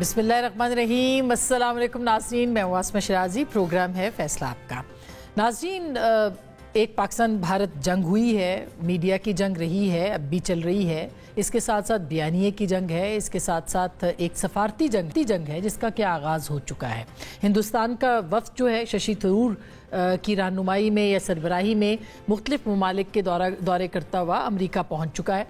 बिस्मिल्लाहिर्रहमानिर्रहीम। अस्सलाम वालेकुम नाज़रीन, मैं वास्मा शराजी। प्रोग्राम है फैसला आपका। नाज़रीन, एक पाकिस्तान भारत जंग हुई है, मीडिया की जंग रही है, अब भी चल रही है। इसके साथ साथ बयानिए की जंग है, इसके साथ साथ एक सफारती जंग है जिसका क्या आगाज़ हो चुका है। हिंदुस्तान का वफ़द जो है शशि थरूर की रहनुमाई में या सरबराही में मुख्तलिफ ममालिक के दौरे करता हुआ अमरीका पहुँच चुका है।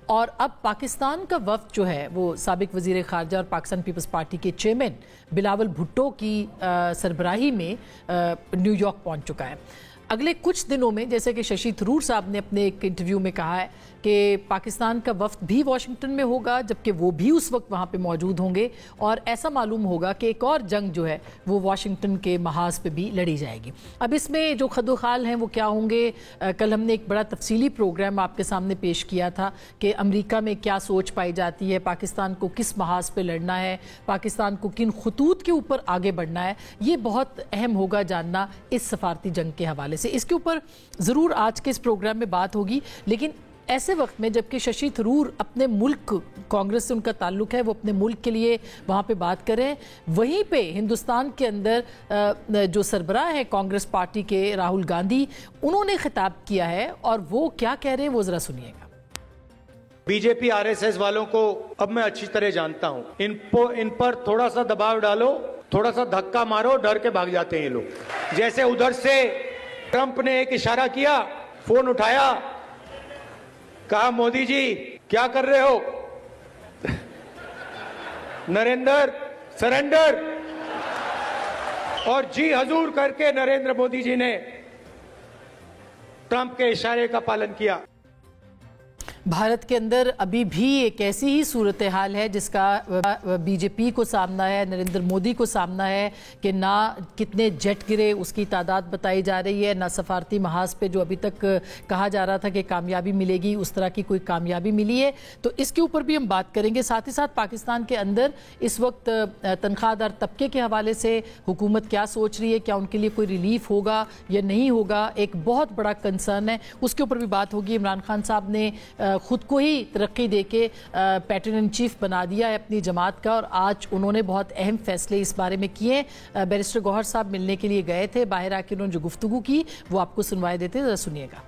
और अब पाकिस्तान का वफ़द जो है वो साबिक़ वज़ीर ख़ारजा और पाकिस्तान पीपल्स पार्टी के चेयरमैन बिलावल भुट्टो की सरबराही में न्यूयॉर्क पहुँच चुका है। अगले कुछ दिनों में, जैसे कि शशि थरूर साहब ने अपने एक इंटरव्यू में कहा है कि पाकिस्तान का वफ़द भी वाशिंगटन में होगा, जबकि वो भी उस वक्त वहाँ पे मौजूद होंगे और ऐसा मालूम होगा कि एक और जंग जो है वो वाशिंगटन के महाज पे भी लड़ी जाएगी। अब इसमें जो खदोखाल हैं वो क्या होंगे, कल हमने एक बड़ा तफसीली प्रोग्राम आपके सामने पेश किया था कि अमेरिका में क्या सोच पाई जाती है, पाकिस्तान को किस महाज पे लड़ना है, पाकिस्तान को किन खतूत के ऊपर आगे बढ़ना है। ये बहुत अहम होगा जानना इस सफारती जंग के हवाले से। इसके ऊपर ज़रूर आज के इस प्रोग्राम में बात होगी, लेकिन ऐसे वक्त में जबकि शशि थरूर अपने मुल्क, कांग्रेस से उनका ताल्लुक है, वो अपने मुल्क के लिए वहाँ पे बात करें, वहीं पे हिंदुस्तान के अंदर जो सरबराह है कांग्रेस पार्टी के राहुल गांधी, उन्होंने खिताब किया है और वो क्या कह रहे हैं वो ज़रा सुनिएगा। बीजेपी आरएसएस वालों को अब मैं अच्छी तरह जानता हूँ। इन पर थोड़ा सा दबाव डालो, थोड़ा सा धक्का मारो, डर के भाग जाते हैं ये लोग। जैसे उधर से ट्रंप ने एक इशारा किया, फोन उठाया, कहा मोदी जी क्या कर रहे हो, नरेंद्र सरेंडर, और जी हजूर करके नरेंद्र मोदी जी ने ट्रंप के इशारे का पालन किया। भारत के अंदर अभी भी एक ऐसी ही सूरत हाल है जिसका बीजेपी को सामना है, नरेंद्र मोदी को सामना है कि ना कितने जेट गिरे उसकी तादाद बताई जा रही है, ना सफारती महाज पे जो अभी तक कहा जा रहा था कि कामयाबी मिलेगी उस तरह की कोई कामयाबी मिली है। तो इसके ऊपर भी हम बात करेंगे। साथ ही साथ पाकिस्तान के अंदर इस वक्त तनख्वाहदार तबके के हवाले से हुकूमत क्या सोच रही है, क्या उनके लिए कोई रिलीफ होगा या नहीं होगा, एक बहुत बड़ा कंसर्न है, उसके ऊपर भी बात होगी। इमरान खान साहब ने खुद को ही तरक्की देके पैटर्न इन चीफ बना दिया है अपनी जमात का, और आज उन्होंने बहुत अहम फैसले इस बारे में किए। बैरिस्टर गौहर साहब मिलने के लिए गए थे, बाहर आके उन्होंने जो गुफ्तगू की वो आपको सुनवाई देते, जरा सुनिएगा।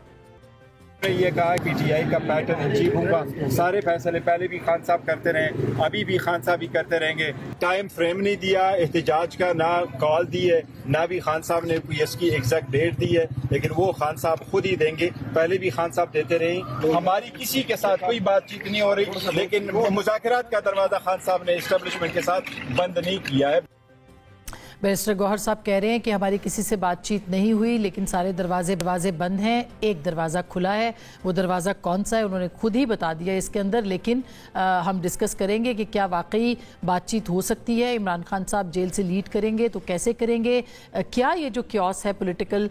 ये कहा कि पीटीआई का पैटर्न इन चीफ होगा, सारे फैसले पहले भी खान साहब करते रहे, अभी भी खान साहब ही करते रहेंगे। टाइम फ्रेम नहीं दिया एहतजाज का, ना कॉल दी है, ना भी खान साहब ने कोई इसकी एग्जैक्ट डेट दी है, लेकिन वो खान साहब खुद ही देंगे। पहले भी खान साहब देते रहे। हमारी किसी के साथ कोई बातचीत नहीं हो रही, लेकिन मुज़ाकरात का दरवाज़ा खान साहब ने एस्टेब्लिशमेंट के साथ बंद नहीं किया है। बैरिस्टर गौहर साहब कह रहे हैं कि हमारी किसी से बातचीत नहीं हुई, लेकिन सारे दरवाजे बंद हैं, एक दरवाज़ा खुला है। वो दरवाज़ा कौन सा है उन्होंने खुद ही बता दिया इसके अंदर, लेकिन हम डिस्कस करेंगे कि क्या वाकई बातचीत हो सकती है। इमरान खान साहब जेल से लीड करेंगे तो कैसे करेंगे, क्या ये जो क्योस है पॉलिटिकल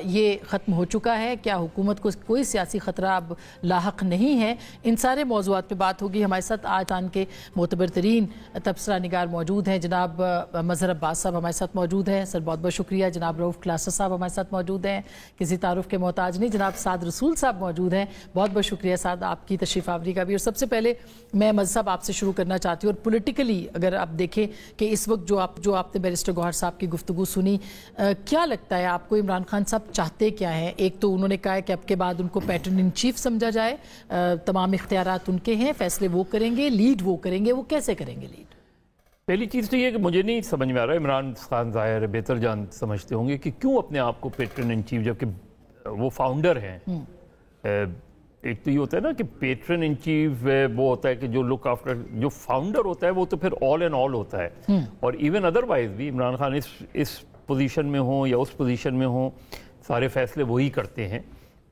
ये ख़त्म हो चुका है, क्या हुकूमत को कोई सियासी ख़तरा अब लाहक नहीं है। इन सारे मौज़ूआत पर बात होगी। हमारे साथ आज आन के मोतबर तरीन तबसरा निगार मौजूद हैं, जनाब मज़हर अब्बास साहब हमारे साथ मौजूद हैं, सर बहुत बहुत शुक्रिया। जनाब रऊफ क्लासा साहब हमारे साथ मौजूद हैं, किसी तारुफ के मोहताज नहीं। जनाब साद रसूल साहब मौजूद हैं, बहुत बहुत शुक्रिया साद आपकी तशरीफ़ आवरी का भी। और सबसे पहले मैं मज़हर साहब आपसे शुरू करना चाहती हूँ, और पॉलिटिकली अगर आप देखें कि इस वक्त जो आपने बैरिस्टर गौहर साहब की गुफ्तगू सुनी, क्या लगता है आपको इमरान खान साहब चाहते क्या हैं? एक तो उन्होंने कहा है कि अब के बाद उनको पैटर्न इन चीफ समझा जाए, तमाम इख्तियारात उनके हैं, फैसले वो करेंगे, लीड वो करेंगे, वो कैसे करेंगे लीड? पहली चीज़ तो ये कि मुझे नहीं समझ में आ रहा है, इमरान खान ज़ाहिर बेहतर समझते होंगे कि क्यों अपने आप को पैटर्न इन चीफ, जबकि वो फाउंडर हैं। एक तो ये होता है ना कि पैटर्न इन चीफ वो होता है कि जो लुक आफ्टर, जो फाउंडर होता है वो तो फिर ऑल एंड ऑल होता है। और इवन अदरवाइज भी इमरान खान इस पोजीशन में हो या उस पोजीशन में हो, सारे फैसले वही करते हैं।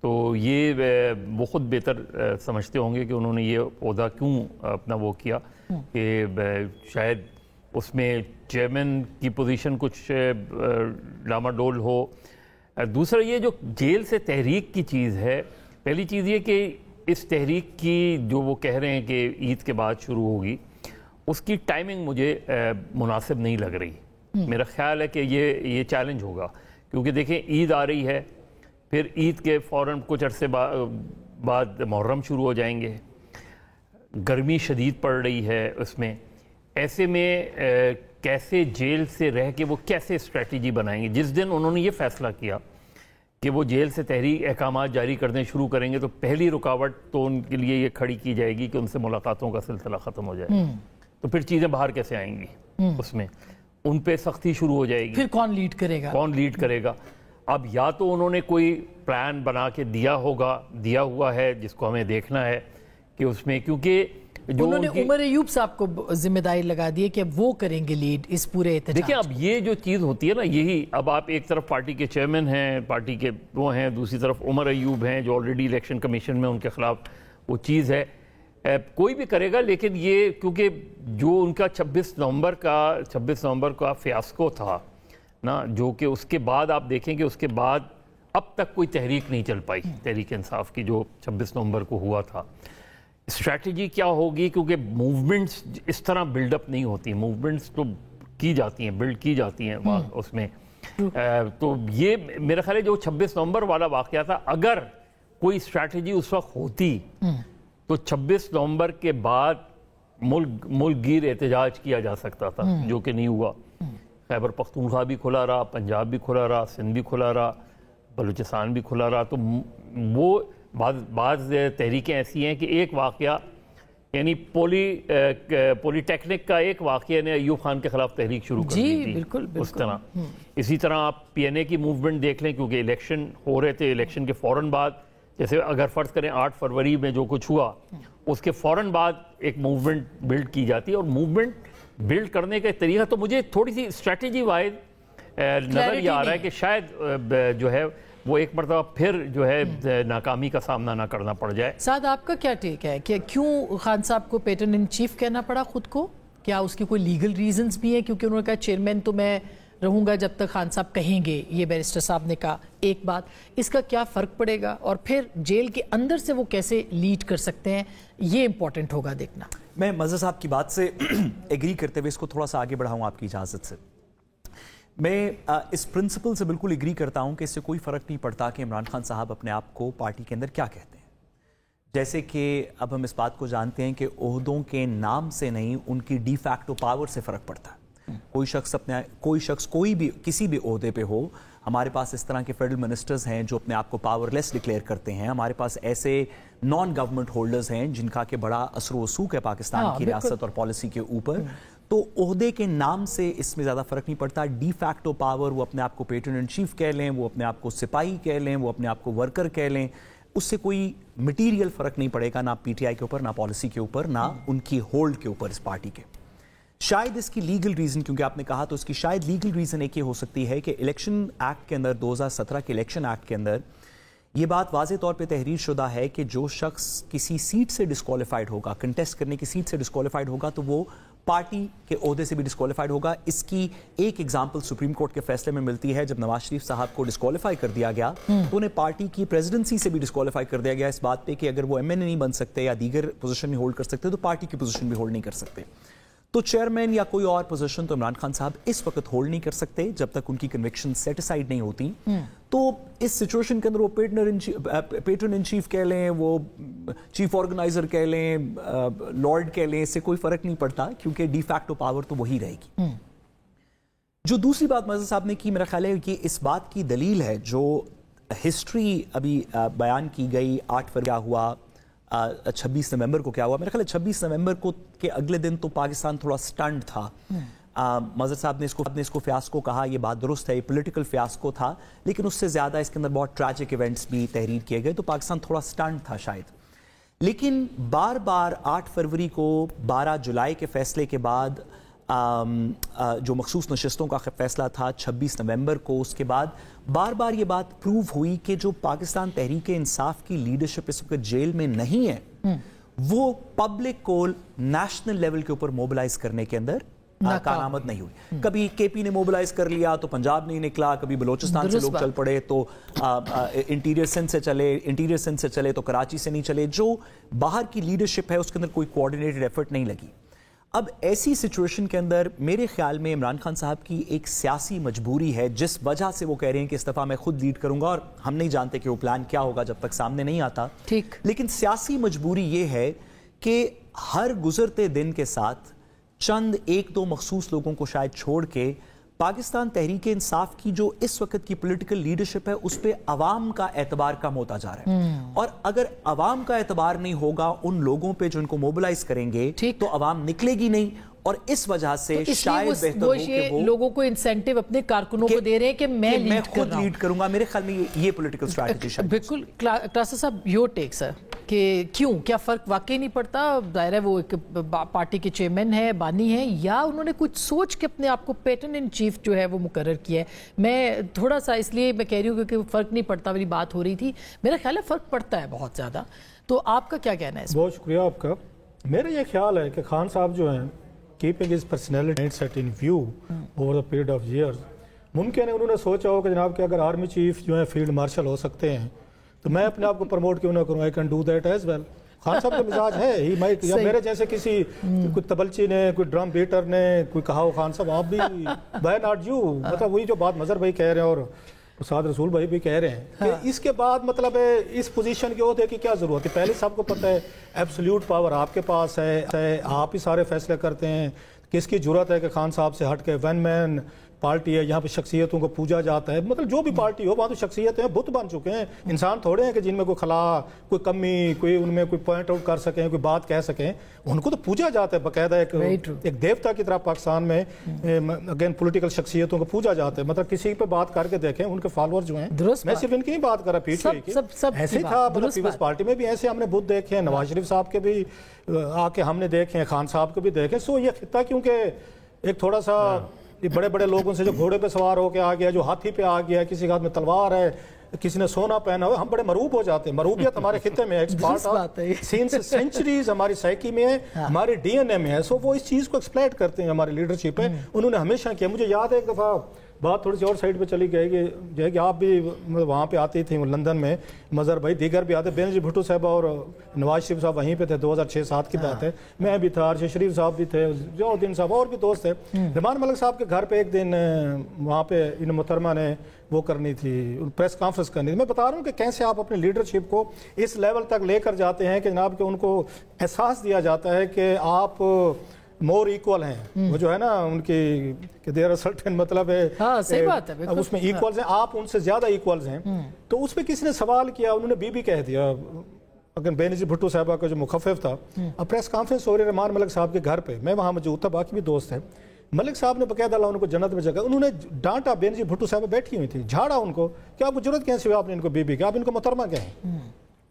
तो ये वो ख़ुद बेहतर समझते होंगे कि उन्होंने ये ओहदा क्यों अपना वो किया, कि शायद उसमें चेयरमैन की पोजीशन कुछ डामाडोल हो। दूसरा ये जो जेल से तहरीक की चीज़ है, पहली चीज़ ये कि इस तहरीक की जो वो कह रहे हैं कि ईद के बाद शुरू होगी, उसकी टाइमिंग मुझे मुनासिब नहीं लग रही। मेरा ख्याल है कि ये चैलेंज होगा, क्योंकि देखें ईद आ रही है, फिर ईद के फ़ौरन कुछ अरसे बाद मुहर्रम शुरू हो जाएंगे, गर्मी शदीद पड़ रही है उसमें, ایسے میں کیسے جیل سے رہ کے وہ کیسے اسٹریٹجی بنائیں گے؟ جس دن انہوں نے یہ فیصلہ کیا کہ وہ جیل سے تحریری احکامات جاری کرنے شروع کریں گے تو پہلی رکاوٹ تو ان کے لیے یہ کھڑی کی جائے گی کہ ان سے ملاقاتوں کا سلسلہ ختم ہو جائے. تو پھر چیزیں باہر کیسے آئیں گی؟ اس میں ان پہ سختی شروع ہو جائے گی. پھر کون لیڈ کرے گا؟ اب یا تو انہوں نے کوئی پلان بنا کے دیا ہوا ہے جس کو ہمیں دیکھنا ہے کہ اس میں، کیونکہ جو انہوں نے عمر ایوب صاحب کو ذمہ داری لگا دی ہے کہ وہ کریں گے لیڈ اس پورے احتجاج. دیکھیں اب یہ جو چیز ہوتی ہے نا، یہی اب آپ ایک طرف پارٹی کے چیئرمین ہیں، پارٹی کے وہ ہیں، دوسری طرف عمر ایوب ہیں جو آلریڈی الیکشن کمیشن میں ان کے خلاف وہ چیز ہے. کوئی بھی کرے گا، لیکن یہ کیونکہ جو ان کا 26 نومبر کا فیاسکو تھا نا، جو کہ اس کے بعد آپ دیکھیں کہ اس کے بعد اب تک کوئی تحریک نہیں چل پائی تحریک انصاف کی، جو 26 نومبر کو ہوا تھا. اسٹریٹجی کیا ہوگی؟ کیونکہ موومنٹس اس طرح بلڈ اپ نہیں ہوتی، موومنٹس تو کی جاتی ہیں، بلڈ کی جاتی ہیں اس میں. تو یہ میرا خیال ہے جو 26 نومبر والا واقعہ تھا، اگر کوئی اسٹریٹجی اس وقت ہوتی تو 26 نومبر کے بعد ملک گیر احتجاج کیا جا سکتا تھا، جو کہ نہیں ہوا. خیبر پختونخوا بھی کھلا رہا، پنجاب بھی کھلا رہا، سندھ بھی کھلا رہا، بلوچستان بھی کھلا رہا. تو وہ بعض تحریکیں ایسی ہیں کہ ایک واقعہ، یعنی پولی ٹیکنک کا ایک واقعہ نے ایوب خان کے خلاف تحریک شروع کر دی تھی. بالکل اس طرح اسی طرح آپ پی این اے کی موومنٹ دیکھ لیں، کیونکہ الیکشن ہو رہے تھے، الیکشن کے فوراً بعد، جیسے اگر فرض کریں 8 فروری میں جو کچھ ہوا، اس کے فوراً بعد ایک موومنٹ بلڈ کی جاتی ہے. اور موومنٹ بلڈ کرنے کا طریقہ تو مجھے تھوڑی سی اسٹریٹجی وائز نظر یہ آ رہا ہے کہ شاید جو ہے وہ ایک مرتبہ پھر جو ہے ناکامی کا سامنا نہ کرنا پڑ جائے. سعد، آپ کا کیا ٹیک ہے کہ کیوں خان صاحب کو پیٹرن ان چیف کہنا پڑا خود کو؟ کیا اس کی کوئی لیگل ریزنز بھی ہیں؟ کیونکہ انہوں نے کہا چیئرمین تو میں رہوں گا جب تک خان صاحب کہیں گے. یہ بیرسٹر صاحب نے کہا. ایک بات، اس کا کیا فرق پڑے گا اور پھر جیل کے اندر سے وہ کیسے لیڈ کر سکتے ہیں، یہ امپورٹنٹ ہوگا دیکھنا. میں مظہر صاحب کی بات سے ایگری کرتے ہوئے اس کو تھوڑا سا آگے بڑھاؤں آپ کی اجازت سے. میں اس پرنسپل سے بالکل ایگری کرتا ہوں کہ اس سے کوئی فرق نہیں پڑتا کہ عمران خان صاحب اپنے آپ کو پارٹی کے اندر کیا کہتے ہیں. جیسے کہ اب ہم اس بات کو جانتے ہیں کہ عہدوں کے نام سے نہیں، ان کی ڈی فیکٹو پاور سے فرق پڑتا ہے. کوئی شخص کوئی بھی کسی بھی عہدے پہ ہو، ہمارے پاس اس طرح کے فیڈرل منسٹرز ہیں جو اپنے آپ کو پاور لیس ڈکلیئر کرتے ہیں. ہمارے پاس ایسے نان گورنمنٹ ہولڈرز ہیں جن کا کہ بڑا اثر و رسوخ ہے پاکستان کی ریاست اور پالیسی کے اوپر. تو عہدے کے نام سے اس میں زیادہ فرق نہیں پڑتا. ڈی فیکٹو پاور، وہ اپنے آپ کو پیٹرن ان چیف کہہ لیں، وہ اپنے آپ کو سپاہی کہہ لیں، وہ اپنے آپ کو ورکر کہہ لیں، اس سے کوئی مٹیریل فرق نہیں پڑے گا، نہ پی ٹی آئی کے اوپر، نہ پالیسی کے اوپر، نہ ان کی ہولڈ کے اوپر اس پارٹی کے. شاید اس کی لیگل ریزن، کیونکہ آپ نے کہا، تو اس کی شاید لیگل ریزن ایک یہ ہو سکتی ہے کہ الیکشن ایکٹ کے اندر، 2017 کے الیکشن ایکٹ کے اندر یہ بات واضح طور پہ تحریر شدہ ہے کہ جو شخص کسی سیٹ سے ڈسکوالیفائڈ ہوگا، کنٹیسٹ کرنے کی سیٹ سے ڈسکوالیفائڈ ہوگا، تو وہ پارٹی کے عہدے سے بھی ڈسکوالیفائڈ ہوگا. اس کی ایک ایگزامپل سپریم کورٹ کے فیصلے میں ملتی ہے. جب نواز شریف صاحب کو ڈسکوالیفائی کر دیا گیا تو انہیں پارٹی کی پریزیڈنسی سے بھی ڈسکوالیفائی کر دیا گیا اس بات پہ کہ اگر وہ ایم این اے نہیں بن سکتے یا دیگر پوزیشن نہیں ہولڈ کر سکتے تو پارٹی کی پوزیشن بھی ہولڈ نہیں کر سکتے. تو چیئرمین یا کوئی اور پوزیشن تو عمران خان صاحب اس وقت ہولڈ نہیں کر سکتے جب تک ان کی کنوکشن سیٹیسفائیڈ نہیں ہوتی. تو اس سچویشن کے اندر وہ پیٹرن ان چیف کہہ لیں، وہ چیف آرگنائزر کہہ لیں، لارڈ کہہ لیں، اس سے کوئی فرق نہیں پڑتا کیونکہ ڈی فیکٹو پاور تو وہی رہے گی. جو دوسری بات مظہر صاحب نے کی، میرا خیال ہے کہ اس بات کی دلیل ہے جو ہسٹری ابھی بیان کی گئی. 8 فروری کیا ہوا، 26 نومبر کو کیا ہوا. میرا خیال ہے 26 نومبر کو کے اگلے دن تو پاکستان تھوڑا سٹنڈ تھا. مظہر صاحب نے اس کو فیاسکو کہا، یہ بات درست ہے، یہ پولیٹیکل فیاسکو تھا، لیکن اس سے زیادہ اس کے اندر بہت ٹریجک ایونٹس بھی تحریر کیے گئے. تو پاکستان تھوڑا سٹنڈ تھا شاید. لیکن بار بار 8 فروری کو، 12 جولائی کے فیصلے کے بعد جو مخصوص نشستوں کا فیصلہ تھا 26 نومبر کو، اس کے بعد بار بار یہ بات پروو ہوئی کہ جو پاکستان تحریک انصاف کی لیڈرشپ اس وقت جیل میں نہیں ہے، وہ پبلک کو نیشنل لیول کے اوپر موبلائز کرنے کے اندر کارآمد نہیں ہوئی. کبھی کے پی نے موبلائز کر لیا تو پنجاب نہیں نکلا، کبھی بلوچستان سے لوگ چل پڑے تو انٹیریئر سندھ سے چلے تو کراچی سے نہیں چلے. جو باہر کی لیڈرشپ ہے اس کے اندر کوئی کوآرڈینیٹڈ ایفرٹ نہیں لگی. اب ایسی سچویشن کے اندر میرے خیال میں عمران خان صاحب کی ایک سیاسی مجبوری ہے جس وجہ سے وہ کہہ رہے ہیں کہ اس دفعہ میں خود لیڈ کروں گا، اور ہم نہیں جانتے کہ وہ پلان کیا ہوگا جب تک سامنے نہیں آتا. لیکن سیاسی مجبوری یہ ہے کہ ہر گزرتے دن کے ساتھ چند ایک دو مخصوص لوگوں کو شاید چھوڑ کے پاکستان تحریک انصاف کی جو اس وقت کی پولیٹیکل لیڈرشپ ہے اس پہ عوام کا اعتبار کم ہوتا جا رہا ہے، اور اگر عوام کا اعتبار نہیں ہوگا ان لوگوں پہ جو ان کو موبلائز کریں گے تو عوام نکلے گی نہیں، اور اس وجہ سے شاید بہتر ہو کہ وہ لوگوں کو انسینٹیو اپنے کارکنوں کو دے رہے ہیں کہ میں خود لیڈ کروں گا. میرے خیال میں یہ پولیٹیکل اسٹریٹجی ہے. بالکل. کلاسر صاحب یور ٹیک سر کہ کیا فرق واقعی نہیں پڑتا؟ ظاہر ہے وہ ایک پارٹی کے چیئرمین ہے، بانی ہے، یا انہوں نے کچھ سوچ کے اپنے آپ کو پیٹرن ان چیف جو ہے وہ مقرر کیا ہے؟ میں تھوڑا سا اس لیے میں کہہ رہی ہوں کیونکہ فرق نہیں پڑتا والی بات ہو رہی تھی، میرا خیال ہے فرق پڑتا ہے بہت زیادہ. تو آپ کا کیا کہنا ہے اس میں؟ بہت شکریہ آپ کا. میرا یہ خیال ہے کہ خان صاحب جو ہیں keeping his personality set in view over the period of years, ممکن ہے انہوں نے سوچا ہو کہ جناب کہ اگر آرمی چیف جو ہے فیلڈ مارشل ہو سکتے ہیں تو میں اپنے آپ کو پروموٹ کیوں نہ کروں. I can do that as well. Khan صاحب کا مزاج ہے ہی مائٹ، یا میرے جیسے کسی کوئی تبلچی نے، کوئی ڈرم بیٹر نے کوئی کہا ہو خان صاحب آپ بھی why not you، مطلب وہی جو بات مظہر بھائی کہہ رہے ہیں اور استاد رسول بھائی بھی کہہ رہے ہیں کہ اس کے بعد مطلب ہے اس پوزیشن کے عہدے کی کیا ضرورت ہے. پہلے سب کو پتہ ہے ایبسلیوٹ پاور آپ کے پاس ہے، آپ ہی سارے فیصلے کرتے ہیں. کس کی جرات ہے کہ خان صاحب سے ہٹ کے ون مین پارٹی ہے، یہاں پہ شخصیتوں کو پوجا جاتا ہے. مطلب جو بھی پارٹی ہو وہاں تو شخصیتیں ہیں، بت بن چکے ہیں. انسان تھوڑے ہیں کہ جن میں کوئی خلا، کوئی کمی، کوئی ان میں کوئی پوائنٹ آؤٹ کر سکیں، کوئی بات کہہ سکیں. ان کو تو پوجا جاتا ہے باقاعدہ، ایک دیوتا کی طرح پاکستان میں اگین پولیٹیکل شخصیتوں کو پوجا جاتا ہے. مطلب کسی پہ بات کر کے دیکھیں، ان کے فالوور جو ہیں، میں صرف ان کی ہی بات کر رہا، پی ٹی آئی کی ایسے ہی تھا. مطلب پیپلز پارٹی میں بھی ایسے ہم نے بت دیکھے ہیں، نواز شریف صاحب کے بھی آ کے ہم نے دیکھے ہیں، خان صاحب کو بھی دیکھے. سو یہ خطہ کیونکہ ایک تھوڑا سا بڑے بڑے لوگوں سے جو گھوڑے پہ سوار ہو کے آ گیا، جو ہاتھی پہ آ گیا، کسی کے ہاتھ میں تلوار ہے، کسی نے سونا پہنا ہوا، ہم بڑے مروب ہو جاتے ہیں. مروبیت ہمارے خطے میں سینچریز ہماری سائیکی میں ہے، ہمارے ڈی این اے میں ہے. سو وہ اس چیز کو ایکسپلائٹ کرتے ہیں ہماری لیڈرشپ ہے. انہوں نے ہمیشہ کیا. مجھے یاد ہے ایک دفعہ بات تھوڑی سی اور سائڈ پہ چلی گئی کہ جو ہے کہ آپ بھی وہاں پہ آتی تھیں لندن میں، مظہر بھائی دیگر بھی آتے، بینظیر بھٹو صاحب اور نواز شریف صاحب وہیں پہ تھے. 2006-07 کی بات ہے. میں بھی تھا، ارشد شریف صاحب بھی تھے، ضیاءالدین صاحب اور بھی دوست تھے. رحمان ملک صاحب کے گھر پہ ایک دن وہاں پہ ان محترمہ نے وہ کرنی تھی، پریس کانفرنس کرنی تھی. میں بتا رہا ہوں کہ کیسے آپ اپنی لیڈرشپ کو اس لیول تک لے کر جاتے ہیں کہ جناب کہ ان کو احساس دیا جاتا ہے کہ آپ مور ایکول ہیں. وہ جو ہے نا ان کی کہ دیر سرٹن مطلب ہے صحیح بات ہے، اس میں ایکولز ہیں، آپ ان سے زیادہ ایکولز ہیں. تو اس پہ کسی نے سوال کیا، انہوں نے بی کہہ دیا. اگر بینظیر بھٹو صاحبہ کا جو مخفف تھا، اب پریس کانفرنس ہو رہی رحمان ملک صاحب کے گھر پہ، میں وہاں موجود تھا، باقی بھی دوست ہیں. ملک صاحب نے باقاعدہ اللہ ان کو جنت میں جگہ، انہوں نے ڈانٹا. بینظیر بھٹو صاحبہ بیٹھی ہوئی تھی، جھاڑا ان کو کہ آپ کو ضرورت کیسے ہوئی آپ نے ان کو بی کہ آپ ان کو محترمہ کہیں.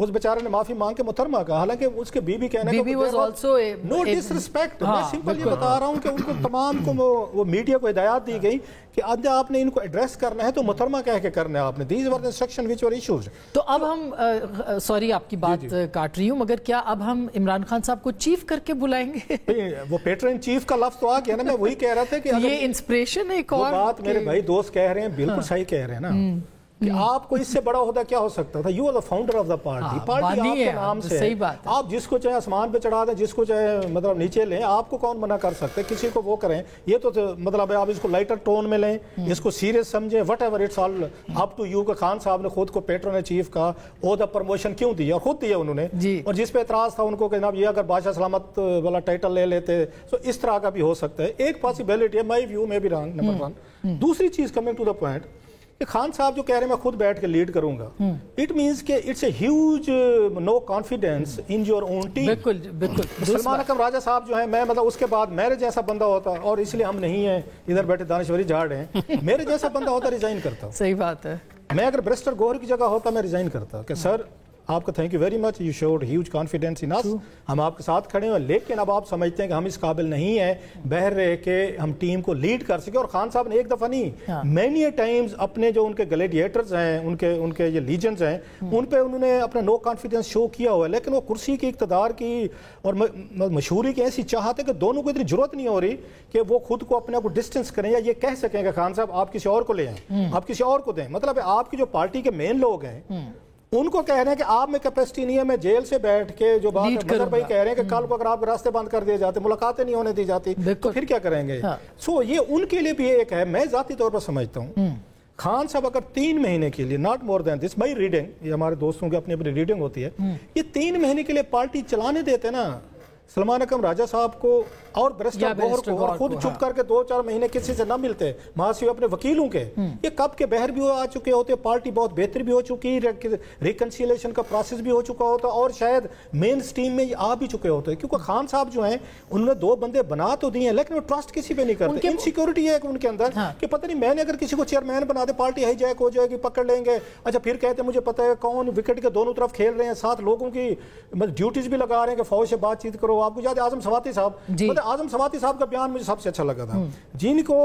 اس بیچارے نے معافی مانگ کے محترمہ کہا، حالانکہ اس کے بی کہنے کا نو ڈس ریسپیکٹ. میں سمپل یہ بتا رہا ہوں کہ ان کو تمام کو وہ میڈیا کو ہدایات دی گئی کہ اب آپ نے ان کو ایڈریس کرنا ہے تو محترمہ کہہ کے کرنا ہے آپ نے. These were instruction which were issues. تو اب ہم سوری آپ کی بات کاٹ رہی ہوں، مگر کیا اب ہم عمران خان صاحب کو چیف کر کے بلائیں گے؟ وہ پیٹرن چیف کا لفظ تو آ گیا نا. میں وہی کہہ رہا تھا کہ یہ انسپریشن ہے ایک اور بات میرے بھائی دوست کہہ رہے ہیں، بالکل صحیح کہہ رہے ہیں نا کہ آپ کو اس سے بڑا عہدہ کیا ہو سکتا تھا. You are the founder of the party. Party آپ کے نام سے ہے. آپ جس کو چاہے آسمان پہ چڑھا دیں، جس کو چاہے مطلب نیچے لیں، آپ کو کون منع کر سکتے؟ کسی کو وہ کریں. یہ تو مطلب ہے آپ اس کو لائٹر ٹون میں لیں، اس کو سیریس سمجھیں، whatever it's all up to you. کہ خان صاحب نے خود کو پیٹرن چیف کا عہدہ پروموشن کیوں دیا، اور خود دیا انہوں نے. اور جس پہ اعتراض تھا ان کو کہ جناب یہ اگر بادشاہ سلامت والا ٹائٹل لے لیتے تو اس طرح کا بھی ہو سکتا ہے. ایک پاسبلٹی ہے، مائی ویو میں بھی رانگ نمبر 1. دوسری چیز کمنگ ٹو دا پوائنٹ کہ خان صاحب جو کہہ رہے ہیں میں خود بیٹھ کے لیڈ کروں گا، اٹ مینس کہ it's a huge no confidence in your own team. بالکل بالکل. سلمان اکرم راجہ صاحب جو ہیں، میں مطلب اس کے بعد میرے جیسا بندہ ہوتا، اور اس لیے ہم نہیں ہیں ادھر بیٹھے دانشوری جھاڑ رہے ہیں، میرے جیسا بندہ ہوتا ریزائن کرتا. صحیح بات ہے. میں اگر بریسٹر گوہر کی جگہ ہوتا میں ریزائن کرتا کہ سر آپ کا thank you very much, you should huge confidence in us, ہم آپ کے ساتھ کھڑے ہیں، لیکن اب آپ سمجھتے ہیں کہ ہم اس قابل نہیں ہیں بہر رہے کہ ہم ٹیم کو لیڈ کر سکیں. اور خان صاحب نے ایک دفعہ نہیں، مینی اے ٹائمز اپنے جو ان کے گلیڈیٹرز ہیں، ان کے یہ لیجنز ہیں، ان پہ انہوں نے اپنا نو کانفیڈینس شو کیا ہوا ہے. لیکن وہ کرسی کی، اقتدار کی اور مشہوری کی ایسی چاہت ہے کہ دونوں کو اتنی ضرورت نہیں ہو رہی کہ وہ خود کو اپنے کو ڈسٹینس کریں یا یہ کہہ سکیں کہ خان صاحب آپ کسی اور کو لے آئیں، آپ کسی اور کو دیں. مطلب آپ کی جو پارٹی کے مین لوگ ہیں ان کو کہہ رہے ہیں کہ آپ میں کیپیسٹی نہیں ہے، میں جیل سے بیٹھ کے جو بات مظہر بھائی کہہ رہے ہیں کہ کل کو اگر آپ راستے بند کر دیے جاتے، ملاقاتیں نہیں ہونے دی جاتی تو پھر کیا کریں گے. سو یہ ان کے لیے بھی ایک ہے. میں ذاتی طور پر سمجھتا ہوں خان صاحب اگر 3 مہینے کے لیے، not more then this, my reading, یہ ہمارے دوستوں کی اپنی اپنی ریڈنگ ہوتی ہے، یہ 3 مہینے کے لیے پارٹی چلانے دیتے نا सलमान अकरम राजा साहब को और बैरिस्टर गौहर को और खुद चुप करके 2-4 महीने किसी से ना मिलते महासिव अपने वकीलों के, ये कब के बहर भी आ चुके होते, पार्टी बहुत बेहतर भी हो चुकी, रिकंसिलेशन का प्रोसेस भी हो चुका होता और शायद मेन स्ट्रीम में आ भी चुके होते, क्योंकि खान साहब जो हैं उन्होंने 2 बंदे बना तो दिए लेकिन वो ट्रस्ट किसी पे नहीं करते। इनसिक्योरिटी है उनके अंदर कि पता नहीं मैंने अगर किसी को चेयरमैन बना दे पार्टी हाईजैक हो जाएगी, पकड़ लेंगे, अच्छा फिर कहते हैं मुझे पता है कौन विकेट के दोनों तरफ खेल रहे हैं, 7 लोगों की ड्यूटीज भी लगा रहे हैं कि फौज से बातचीत करो। आपको याद है आजम सवाती साहब, मतलब आजम सवाती साहब का बयान मुझे सबसे अच्छा लगा था, जिनको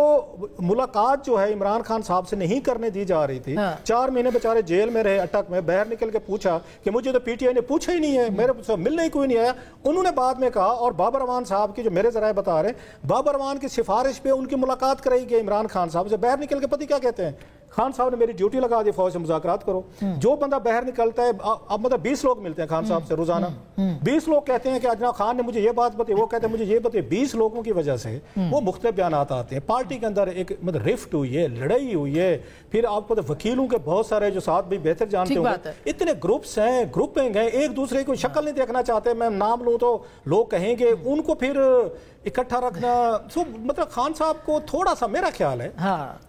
मुलाकात जो है इमरान खान साहब से नहीं करने दी जा रही थी, 4 महीने बेचारे जेल में रहे अटक में, बाहर निकल के पूछा कि मुझे तो पीटीआई ने पूछा ही नहीं है, मेरे से मिलने ही कोई नहीं आया। उन्होंने बाद में कहा, और बाबर अमान साहब की जो मेरे जराए बता रहे हैं, बाबर अमान की सिफारिश पे उनकी मुलाकात कराई गई इमरान खान साहब से। बाहर निकल के पति क्या कहते हैं, खान साहब ने मेरी ड्यूटी लगा दी, फौज से मुज़ाकरात करो। जो बंदा बाहर निकलता है, अब मतलब 20 लोग मिलते हैं खान साहब से रोजाना, 20 लोग कहते हैं कि अजना खान ने मुझे ये बात बताई, वो कहते हैं मुझे ये बताई, 20 लोगों की वजह से वो मुख्तलिफ बयानात आते हैं। पार्टी के अंदर एक मतलब रिफ्ट हुई है, लड़ाई हुई है, फिर आपको तो वकीलों के बहुत सारे जो साथ भी बेहतर जानते होंगे, इतने ग्रुप्स हैं, ग्रुपिंग है, एक दूसरे को शक्ल नहीं देखना चाहते, मैं नाम लूँ तो लोग कहेंगे, उनको फिर इकट्ठा रखना। सो मतलब खान साहब को थोड़ा सा, मेरा ख्याल है,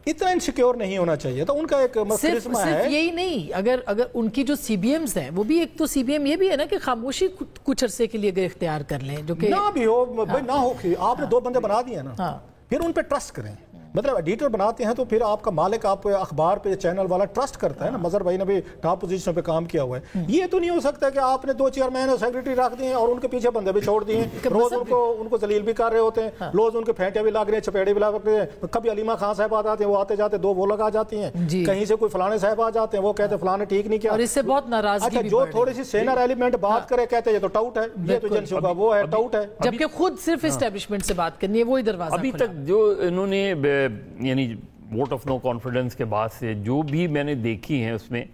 इतना इनसिक्योर नहीं होना चाहिए। तो उनका एक सिर्फ यही नहीं, अगर उनकी जो सीबीएम्स हैं वो भी, एक तो सीबीएम ये भी है ना कि खामोशी कुछ अरसे के लिए अगर इख्तियार कर लें, जो कि ना भी हो भाई, ना हो, आपने 2 बंदे बना दिए ना, फिर उन पे ट्रस्ट करें। मतलब एडिटर बनाते हैं तो फिर आपका मालिक आप अखबार पे चैनल वाला ट्रस्ट करता है ना। मजहर भाई ने भी टॉप पोजीशन पे काम किया हुआ है। ये तो नहीं हो सकता कि आपने 2 चेयरमैन और सेक्रेटरी रख दिए और उनके पीछे बंदे भी छोड़ दिए, रोज उनको जलील भी कर रहे होते हैं, रोज उनके फेंटे भी लग रहे हैं, चपेड़े भी लग रहे हैं। कभी अलीमा खान साहब आ जाते हैं, वो आते जाते 2 वो लगा जाती हैं, कहीं से कोई फलाने साहब आ जाते हैं, वो कहते हैं फलाने ठीक नहीं किया, और इससे बहुत नाराजगी। अच्छा, जो थोड़ी सी सेनर एलिमेंट बात करे कहते हैं ये तो टाउट है, ये तो एजेंसियों का वो है, टाउट है, जबकि खुद सिर्फ एस्टेब्लिशमेंट से बात करनी है, वही दरवाजा। अभी तक जो इन्होंने यानी वोट ऑफ नो कॉन्फिडेंस के बाद से जो भी मैंने देखी हैं, उसमें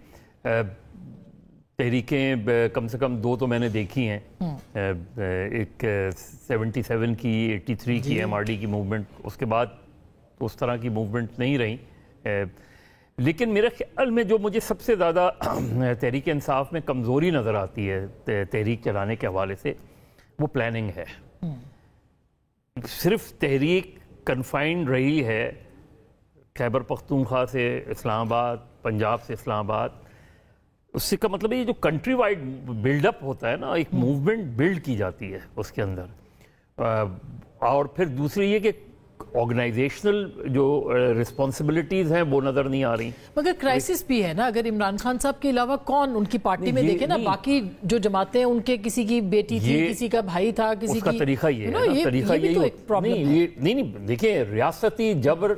तहरीकें कम से कम 2 तो मैंने देखी हैं, एक 77 की, 83 की एमआरडी की मूवमेंट, उसके बाद उस तरह की मूवमेंट नहीं रही। लेकिन मेरे ख्याल में जो मुझे सबसे ज़्यादा तहरीक इंसाफ में कमज़ोरी नज़र आती है तहरीक चलाने के हवाले से, वो प्लानिंग है। सिर्फ तहरीक कन्फाइंड रही है खैबर पख्तूनख्वा से इस्लामाबाद, पंजाब से इस्लामाबाद, उससे का मतलब ये जो कंट्री वाइड बिल्डअप होता है ना, एक मूवमेंट बिल्ड की जाती है उसके अंदर। और फिर दूसरी ये कि ऑर्गेनाइजेशनल जो रिस्पॉन्सिबिलिटीज हैं वो नजर नहीं आ रही। मगर क्राइसिस भी है ना, अगर इमरान खान साहब के अलावा कौन उनकी पार्टी में देखे ना, बाकी जो जमातें, उनके किसी की बेटी थी, किसी का भाई था, किसी का तरीका ये है, तरीका ये नहीं, देखिए रियासती जबर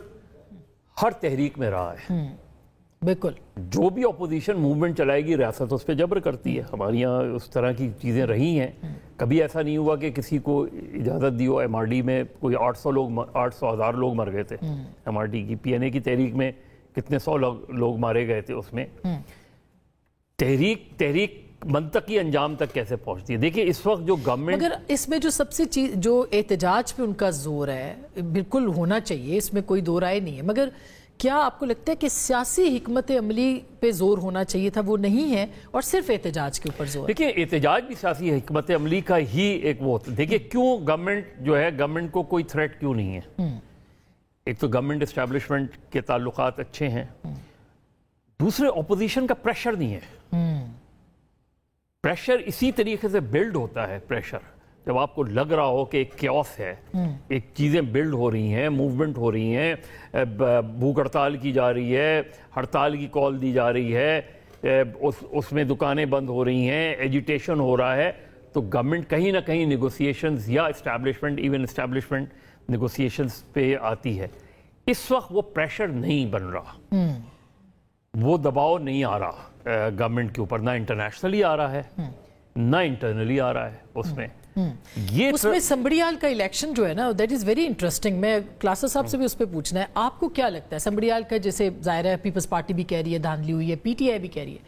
हर तहरीक में रहा है। बिल्कुल, जो भी अपोजिशन मूवमेंट चलाएगी रियासत उस पर जबर करती है। हमारे यहाँ उस तरह की चीज़ें रही हैं। कभी ऐसा नहीं हुआ कि किसी को इजाज़त दी हो। एमआरडी में कोई 800,000 लोग मर गए थे। एमआरडी की पीएनए की तहरीक में कितने 100 लोग मारे गए थे उसमें। तहरीक मंतकी अंजाम तक कैसे पहुंचती है। देखिए इस वक्त जो गवर्नमेंट, मगर इसमें जो सबसे चीज, जो एहतजाज पे उनका जोर है, बिल्कुल होना चाहिए, इसमें कोई दो राय नहीं है, मगर क्या आपको लगता है कि सियासी हिकमत अमली पे जोर होना चाहिए था, वो नहीं है और सिर्फ एहतजाज के ऊपर जोर? देखिए एहतजाज भी सियासी हिकमत अमली का ही एक वो होता है। देखिए क्यों गवर्नमेंट जो है, गवर्नमेंट को कोई थ्रेट क्यों नहीं है। एक तो गवर्नमेंट एस्टैब्लिशमेंट के ताल्लुकात अच्छे हैं, दूसरे ऑपोजिशन का प्रेशर नहीं है। प्रेशर इसी तरीके से बिल्ड होता है। प्रेशर जब आपको लग रहा हो कि एक क्योस है, एक चीज़ें बिल्ड हो रही हैं, मूवमेंट हो रही हैं, भूख हड़ताल की जा रही है, हड़ताल की कॉल दी जा रही है, उसमें दुकानें बंद हो रही हैं, एजिटेशन हो रहा है, तो गवर्नमेंट कहीं ना कहीं नेगोशिएशंस या इस्टेब्लिशमेंट, इवन इस्टेब्लिशमेंट नेगोशिएशंस पे आती है। इस वक्त वो प्रेशर नहीं बन रहा, वो दबाव नहीं आ रहा गवर्नमेंट के ऊपर, ना इंटरनेशनली आ रहा है ना इंटरनली आ रहा है उसमें। ये उसमें संबड़ियाल का इलेक्शन जो है ना, दैट इज वेरी इंटरेस्टिंग। मैं क्लासर साहब से भी उस पर पूछना है, आपको क्या लगता है संबड़ियाल का, जैसे जाहिर है पीपल्स पार्टी भी कह रही है धांधली हुई है, पीटीआई भी कह रही है,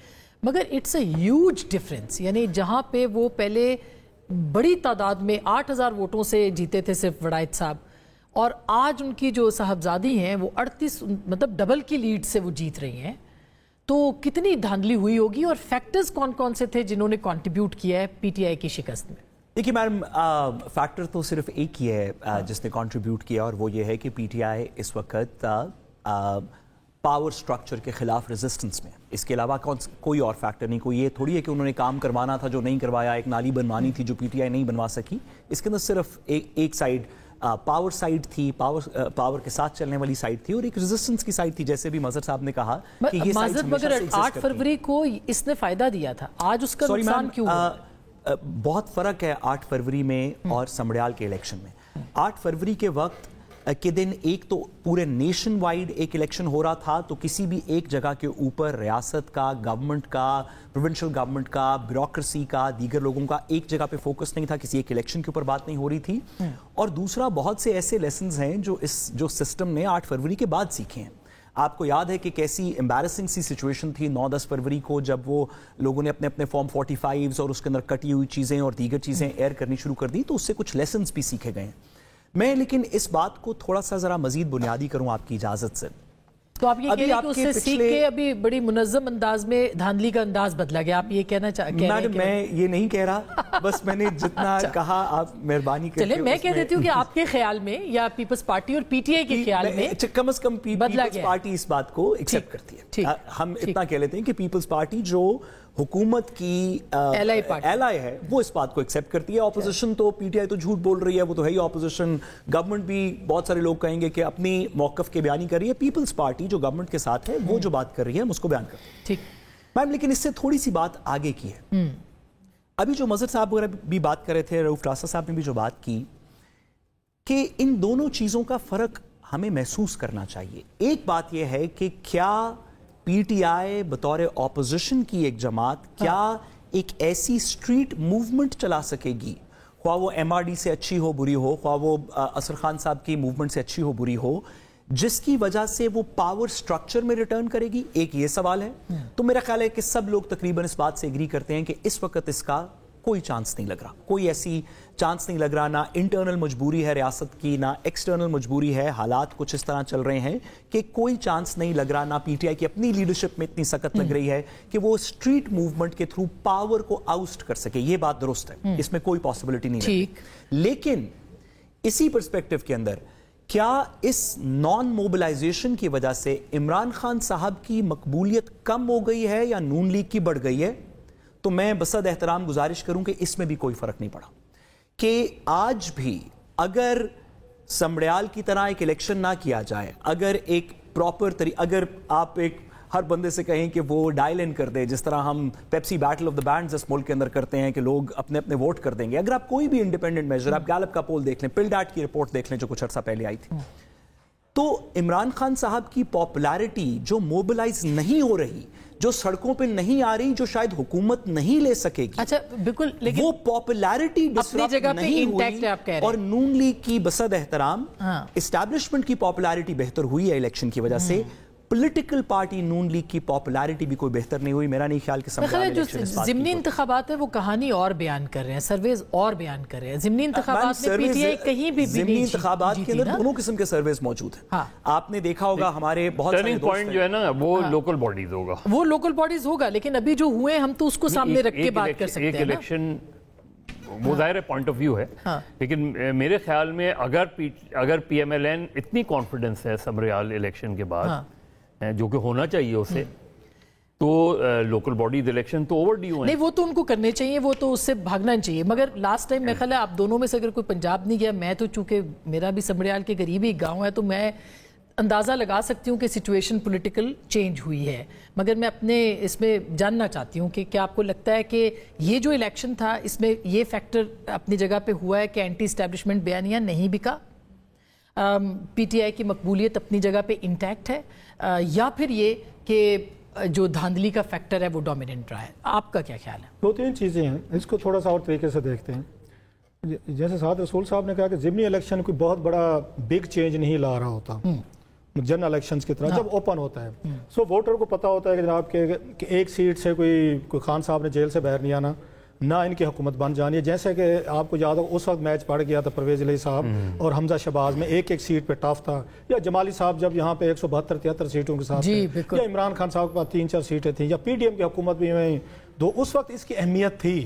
मगर इट्स अ ह्यूज डिफरेंस। यानी जहां पे वो पहले बड़ी तादाद में 8,000 वोटों से जीते थे सिर्फ वड़ाइत साहब, और आज उनकी जो साहबजादी हैं वो 38, मतलब डबल की लीड से वो जीत रही हैं। तो कितनी धांधली हुई होगी और फैक्टर्स कौन कौन से थे जिन्होंने कंट्रीब्यूट किया है पीटीआई की शिकस्त में? देखिए मैडम, फैक्टर तो सिर्फ एक ही है जिसने कंट्रीब्यूट किया, और वो ये है कि पीटीआई इस वक्त पावर स्ट्रक्चर के खिलाफ रेजिस्टेंस में। इसके अलावा कोई और फैक्टर नहीं। कोई ये थोड़ी है कि उन्होंने काम करवाना था जो नहीं करवाया, एक नाली बनवानी थी जो पीटीआई नहीं बनवा सकी। इसके अंदर सिर्फ एक साइड पावर साइड थी, पावर के साथ चलने वाली साइड थी, और एक रेजिस्टेंस की साइड थी, जैसे भी मजहर साहब ने कहा कि ये साइड मगर 8 फरवरी को इसने फायदा दिया था, आज उसका नुकसान क्यों हुआ? बहुत फर्क है 8 फरवरी में और समड़ियाल के इलेक्शन में। 8 फरवरी के वक्त के दिन एक तो पूरे नेशन वाइड एक इलेक्शन हो रहा था, तो किसी भी एक जगह के ऊपर रियासत का, गवर्नमेंट का, प्रोविंशियल गवर्नमेंट का, ब्यूरोक्रेसी का, दीगर लोगों का एक जगह पे फोकस नहीं था, किसी एक इलेक्शन के ऊपर बात नहीं हो रही थी। और दूसरा, बहुत से ऐसे लेसन्स हैं जो सिस्टम ने 8 फरवरी के बाद सीखे हैं। आपको याद है कि कैसी एम्बैरसिंग सी सिचुएशन थी 9-10 फरवरी को, जब वो लोगों ने अपने अपने फॉर्म 45 और उसके अंदर कटी हुई चीज़ें और दीगर चीज़ें एयर करनी शुरू कर दी, तो उससे कुछ लेसन्स भी सीखे गए हैं। मैं लेकिन इस बात को थोड़ा सा ज़रा मज़ीद बुनियादी करूं आपकी इजाज़त से। तो आप ये कह रहे हैं कि उससे सीख के अभी बड़ी मुनज़्ज़म अंदाज में धांधली का अंदाज बदला गया, आप ये कहना चाह रहे हैं? मैडम, मैं ये नहीं कह रहा, बस मैंने जितना कहा आप मेहरबानी करके। चलिए मैं कह देती हूँ कि आपके ख्याल में या पीपल्स पार्टी और पीटीआई के ख्याल में कम से कम पीपल्स पार्टी इस बात को एक्सेप्ट करती है। हम इतना कह लेते हैं कि पीपल्स पार्टी जो हुकूमत की एलाई है वो इस बात को एक्सेप्ट करती है। ऑपोजिशन तो पीटीआई तो झूठ बोल रही है, वो तो है ही ऑपोजिशन। गवर्नमेंट भी बहुत सारे लोग कहेंगे कि अपनी मौकफ के बयानी कर रही है। पीपल्स पार्टी जो गवर्नमेंट के साथ है वो जो बात कर रही है हम उसको बयान करते हैं। ठीक मैम, लेकिन इससे थोड़ी सी बात आगे की है। अभी जो मजहर साहब वगैरह भी बात कर रहे थे, रऊफ रास्ता साहब ने भी जो बात की कि इन दोनों चीजों का फर्क हमें महसूस करना चाहिए। एक बात यह है कि क्या पीटीआई बतौर ऑपोजिशन की एक जमात क्या एक ऐसी स्ट्रीट मूवमेंट चला सकेगी, ख्वाह वो एमआरडी से अच्छी हो बुरी हो, ख्वाह वो असर खान साहब की मूवमेंट से अच्छी हो बुरी हो, जिसकी वजह से वो पावर स्ट्रक्चर में रिटर्न करेगी? एक ये सवाल है। तो मेरा ख्याल है कि सब लोग तकरीबन इस बात से एग्री करते हैं कि इस वक्त इसका कोई चांस नहीं लग रहा, कोई ऐसी चांस नहीं लग रहा। ना इंटरनल मजबूरी है रियासत की, ना एक्सटर्नल मजबूरी है, हालात कुछ इस तरह चल रहे हैं कि कोई चांस नहीं लग रहा। ना पीटीआई की अपनी लीडरशिप में इतनी सख्त लग रही है कि वो स्ट्रीट मूवमेंट के थ्रू पावर को आउस्ट कर सके। ये बात दुरुस्त है, इसमें कोई पॉसिबिलिटी नहीं है। लेकिन इसी पर्सपेक्टिव के अंदर क्या इस नॉन मोबिलाइजेशन की वजह से इमरान खान साहब की मकबूलियत कम हो गई है या नून लीग की बढ़ गई है? तो मैं बसद एहतराम गुजारिश करूं कि इसमें भी कोई फर्क नहीं पड़ा। कि आज भी अगर समड़ियाल की तरह एक इलेक्शन ना किया जाए, अगर एक प्रॉपर अगर आप एक हर बंदे से कहें कि वो डायल इन कर दे, जिस तरह हम Pepsi battle of the bands इस मुल्क के अंदर करते हैं कि लोग अपने अपने वोट कर देंगे, अगर आप कोई भी इंडिपेंडेंट मेजर, आप गैलप का पोल देख लें, पिलडाट की रिपोर्ट देख लें जो कुछ अर्सा पहले आई थी, तो इमरान खान साहब की पॉपुलैरिटी जो मोबिलाइज नहीं हो रही, जो सड़कों पे नहीं आ रही, जो शायद हुकूमत नहीं ले सकेगी, अच्छा बिल्कुल, लेकिन वो पॉपुलैरिटी अपनी जगह पे इंटैक्ट है आप कह रहे हैं। और नून लीग की बसद एहतराम एस्टैब्लिशमेंट की पॉपुलैरिटी बेहतर हुई है इलेक्शन की वजह से। पॉलिटिकल पार्टी नून लीग की पॉपुलैरिटी भी कोई बेहतर नहीं हुई। मेरा नहीं ख्याल कि जो ज़िमनी इंतखाबात है वो कहानी और बयान कर रहे हैं, सर्वेज और बयान कर रहे हैं। ज़िमनी इंतखाबात में पीटीआई कहीं भी ज़िमनी इंतखाबात के अंदर दोनों किस्म के सर्वेज मौजूद हैं। आपने देखा होगा हमारे बहुत टर्निंग पॉइंट जो है ना वो लोकल बॉडीज होगा, वो लोकल बॉडीज होगा। लेकिन अभी जो हुए हम तो उसको सामने रख के बात कर सकते हैं। एक इलेक्शन वो जाहिर पॉइंट ऑफ व्यू है, लेकिन मेरे ख्याल में अगर पीएमएलएन इतनी कॉन्फिडेंस है समड़ियाल इलेक्शन के बाद, जो कि होना चाहिए उसे, तो लोकल बॉडीज इलेक्शन तो ओवरड्यू है। नहीं, वो तो उनको करने चाहिए, वो तो उससे भागना चाहिए। मगर लास्ट टाइम मेरे ख्याल है आप दोनों में से अगर कोई पंजाब नहीं गया, मैं तो चूंकि मेरा भी समड़ियाल के करीब ही गाँव है, तो मैं अंदाज़ा लगा सकती हूँ कि सिचुएशन पॉलिटिकल चेंज हुई है। मगर मैं अपने इसमें जानना चाहती हूँ कि क्या आपको लगता है कि ये जो इलेक्शन था इसमें ये फैक्टर अपनी जगह पे हुआ है कि एंटी इस्टेब्लिशमेंट बयानिया नहीं बिका, पीटीआई की मकबूलियत अपनी जगह पे इंटैक्ट है, या फिर ये कि जो धांधली का फैक्टर है वो डोमिनेंट रहा है? आपका क्या ख्याल है? दो तीन चीज़ें हैं, इसको थोड़ा सा और तरीके से देखते हैं। जैसे साद रसूल साहब ने कहा कि ज़िमनी इलेक्शन कोई बहुत बड़ा बिग चेंज नहीं ला रहा होता जनरल इलेक्शंस की तरह। जब ओपन होता है सो वोटर को पता होता है कि जनाब कि एक सीट से कोई खान साहब ने जेल से बाहर नहीं आना, ना इनकी हुकूमत बन जानी है। जैसे कि आपको याद हो उस वक्त मैच पड़ गया था परवेज अली साहब और हमजा शहबाज में, एक एक सीट पे टफ था, या जमाली साहब जब यहाँ पे 172-73 सीटों के साथ, या इमरान खान साहब के पास 3-4 सीटें थी, या पीडीएम की हुकूमत भी तो उस वक्त इसकी अहमियत थी।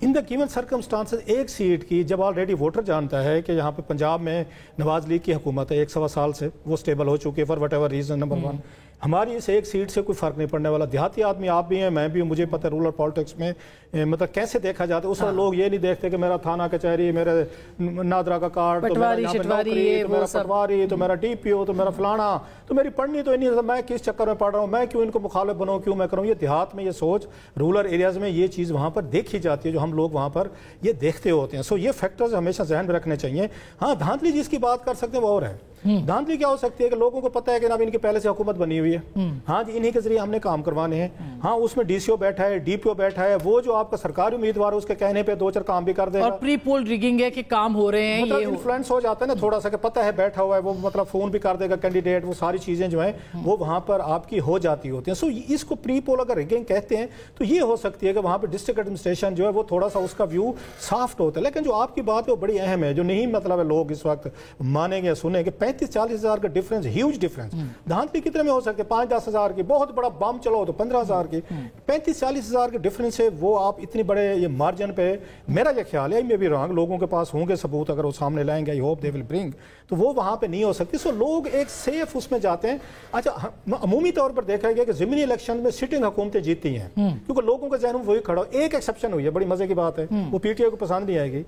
इन द गिवन सर्कमस्टांसेस एक सीट की जब ऑलरेडी वोटर जानता है कि यहाँ पे पंजाब में नवाज लीग की हुकूमत है 1 सवा साल से, वो स्टेबल हो चुकी है for whatever reason, number 1 हमारी इस एक सीट से कोई फ़र्क नहीं पड़ने वाला। देहाती आदमी आप भी हैं, मैं भी हूँ, मुझे पता है रूरल पॉलिटिक्स में मतलब कैसे देखा जाता है। उस वक्त लोग ये नहीं देखते कि मेरा थाना कचहरी, मेरे नादरा का कार्ड, तो मेरा यहाँ पे नौकरी, तो मेरा पटवारी, तो मेरा DPO, तो मेरा फलाना, तो मेरी पढ़नी तो नहीं, मैं किस चक्कर में पढ़ रहा हूँ, मैं क्यों इनको मुखालिफ बनाऊँ, क्यों मैं करूँ। ये देहात में ये सोच, रूरल एरियाज़ में ये चीज़ वहाँ पर देखी जाती है, जो हम लोग वहाँ पर ये देखते होते हैं। सो ये फैक्टर्स हमेशा जहन में रखने चाहिए। हाँ, धांधली जिसकी बात कर सकते हैं वो और है। धांधली क्या हो सकती है कि लोगों को पता है कि ना इनकी पहले से हुकूमत बनी हुई है, हाँ जी इन्हीं के जरिए हमने काम करवाने हैं, हाँ उसमें DCO बैठा है, DPO बैठा है, वो जो आपका सरकारी उम्मीदवार है उसके कहने पे 2-4 काम भी कर देगा। और प्री पोल रिगिंग है कि काम हो रहे हैं, मतलब ये इन्फ्लुएंस हो जाता है ना थोड़ा सा कि पता है बैठा हुआ है वो, मतलब फोन भी कर देगा कैंडिडेट, वो सारी चीजें जो है वो वहां पर आपकी हो जाती होती हैं। सो इसको प्री पोल अगर रिगिंग कहते हैं तो ये हो सकती है कि वहां पर डिस्ट्रिक्ट एडमिनिस्ट्रेशन जो है वो थोड़ा सा उसका व्यू सॉफ्ट होता है। लेकिन जो आपकी बात है वो बड़ी अहम है, जो नहीं मतलब है लोग इस वक्त मानेंगे या सुनेंगे, 35-40 हज़ार का डिफरेंस, ह्यूज डिफरेंस। धांधली कितने में हो सकते हैं? 5-10 हज़ार की, बहुत बड़ा बम चलाओ तो 15 हज़ार की, 35-40 हज़ार के डिफरेंस है वो आप इतनी बड़े ये मार्जिन पे, मेरा ये ख्याल है, मैं भी रॉन्ग, लोगों के पास होंगे सबूत अगर वो सामने लाएंगे, I hope they will bring, तो वो वहां पे नहीं हो सकती। सो लोग एक सेफ उसमें जाते हैं। अच्छा, अमूमी तौर पर देखा गया कि ज़िमनी इलेक्शन में सिटिंग हुकूमतें जीती हैं क्योंकि लोगों के जहन में वही खड़ा हो। एक एक्सेप्शन हुई है, बड़ी मजे की बात है, वो PTI को पसंद नहीं आएगी।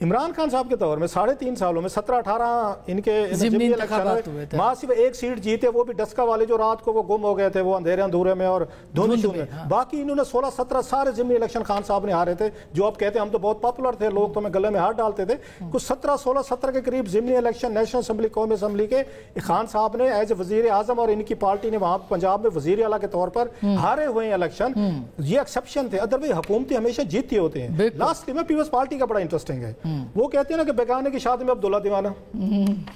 इमरान खान साहब के दौर में 3.5 सालों में 17-18 इनके ज़िमनी इलेक्शन में मां सिर्फ एक सीट जीते, वो भी डस्का वाले जो रात को वो गुम हो गए थे, वो अंधेरे अंधूरे में और धुंध में। बाकी इन्होंने 16-17 सारे ज़िमनी इलेक्शन खान साहब ने हारे थे। जो आप कहते हैं हम तो बहुत पॉपुलर थे, लोग तो मैं गले में हाथ डालते थे, कुछ 17-16-17 के करीब ज़िमनी इलेक्शन नेशनल असेंबली, कौमी असेंबली के खान साहब ने एज ए वजीर आजम और इनकी पार्टी ने वहां पंजाब में वजीर आला के तौर पर हारे हुए हैं इलेक्शन। ये एक्सेप्शन थे, अदरवाइज हुकूमतें हमेशा जीतती होते हैं। लास्ट में पीपल्स पार्टी का बड़ा इंटरेस्टिंग है, वो कहते हैं ना कि बेगाने की शादी में अब्दुल्ला दीवाना,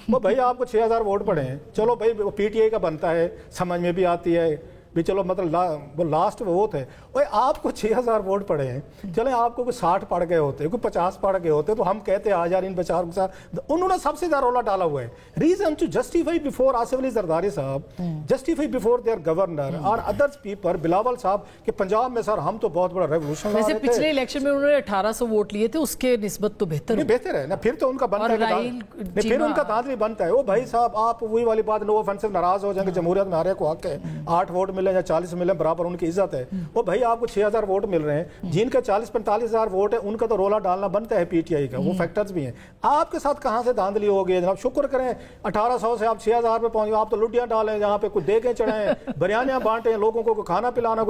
वो भाई आपको 6000 वोट पड़े हैं, चलो भाई वो PTI का बनता है, समझ में भी आती है भी, चलो मतलब वो लास्ट वो थे, भाई आपको 6000 वोट पड़े हैं, चले आपको कोई 60 पड़ गए होते, कोई 50 पड़ गए होते, तो हम कहते हैं यार इन बेचारों के साथ। उन्होंने सबसे ज्यादा रोला डाला हुआ है। Reason to justify before Asif Ali Zardari साहब, जस्टिफाई बिफोर देयर गवर्नर और अदर्स पीपल, बिलावल साहब कि पंजाब में सर हम तो बहुत बड़ा रेवोल्यूशन। वैसे पिछले इलेक्शन में उन्होंने 1800 वोट लिए थे, उसके निस्बत तो बेहतर है ना, फिर तो उनका बनता है, फिर उनका धांधली बनता है। वो भाई साहब आप वही वाली बात, नो ऑफेंसिव, नाराज हो जाएंगे, जमहूरियत में हर को हक है, 8 वोट मिले या 40 मिले बराबर उनकी इज्जत है। वो भाई आपको 6000 वोट मिल रहे हैं, जिनका 40-45 हज़ार वोट है उनका तो रोला डालना बनता है PTI का, वो फैक्टर्स भी हैं। आपके साथ कहां से धांधली हो गई जनाब? शुक्र करें 1800 से आप 6000 पे पहुंच गए। आप तो लुटियां डालें, जहां पे कुछ देगे चढ़ाएं, बिरयानियां बांटे, लोगों को खाना पिलाना,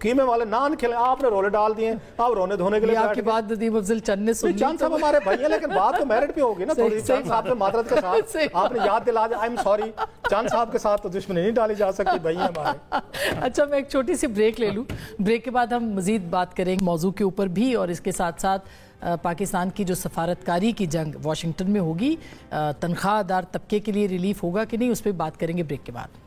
कीमे वाले नान खिलाए, आपने रोले डाल दिए, आप रोने धोने के लिए। आपकी बात नदीम अफजल चंद ने सुनी, चांद साहब हमारे भाई हैं, लेकिन बात तो मेरिट पे होगी ना थोड़ी। चांद साहब से मादरत के साथ आपने याद दिला दिया, आई एम सॉरी, चांद साहब के साथ तो दुश्मनी नहीं डाली जा सकती, भाई हमारे। अच्छा, मैं एक छोटी सी ब्रेक ले लूं, ब्रेक के बाद हम मजीद बात करेंगे मौजू के ऊपर भी, और इसके साथ साथ पाकिस्तान की जो सफारतकारी की जंग वाशिंगटन में होगी, तनख्वाहदार तबके के लिए रिलीफ होगा कि नहीं, उस पर बात करेंगे ब्रेक के बाद।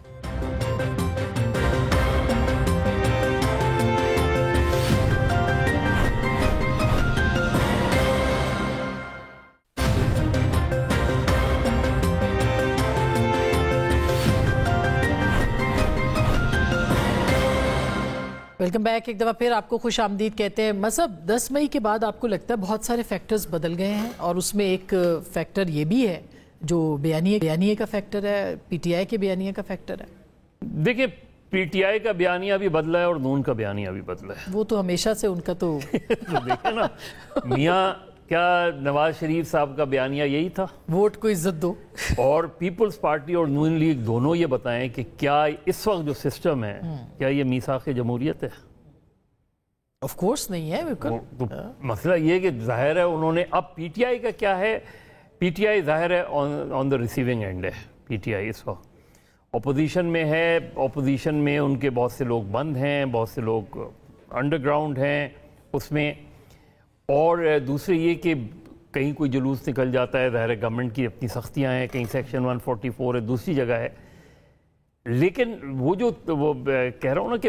Welcome back. एक दफ़ा फिर आपको खुश आमदीद कहते हैं। मसब 10 मई के बाद आपको लगता है बहुत सारे फैक्टर्स बदल गए हैं, और उसमें एक फैक्टर ये भी है जो बयानिए का फैक्टर है, PTI के बयानिए का फैक्टर है। देखिए, PTI का बयानिया भी बदला है और नून का बयानिया भी बदला है। वो तो हमेशा से उनका तो देखिए ना मियाँ, क्या नवाज शरीफ साहब का बयानिया यही था, वोट को इज्जत दो, और पीपल्स पार्टी और नून लीग दोनों ये बताएं कि क्या इस वक्त जो सिस्टम है क्या ये मीसाक़ जमहूरियत है? ऑफ कोर्स नहीं है, बिल्कुल। तो मसला ये कि जाहिर है उन्होंने, अब PTI का क्या है, PTI जाहिर है ऑन द रिसीविंग एंड है। PTI इस वक्त अपोजिशन में है, अपोजिशन में उनके बहुत से लोग बंद हैं, बहुत से लोग अंडरग्राउंड हैं उसमें, और दूसरे ये कि कहीं कोई जुलूस निकल जाता है, ज़ाहिर है गवर्नमेंट की अपनी सख्तियाँ हैं, कहीं सेक्शन 144 है, दूसरी जगह है। लेकिन वो कह रहा हूँ ना कि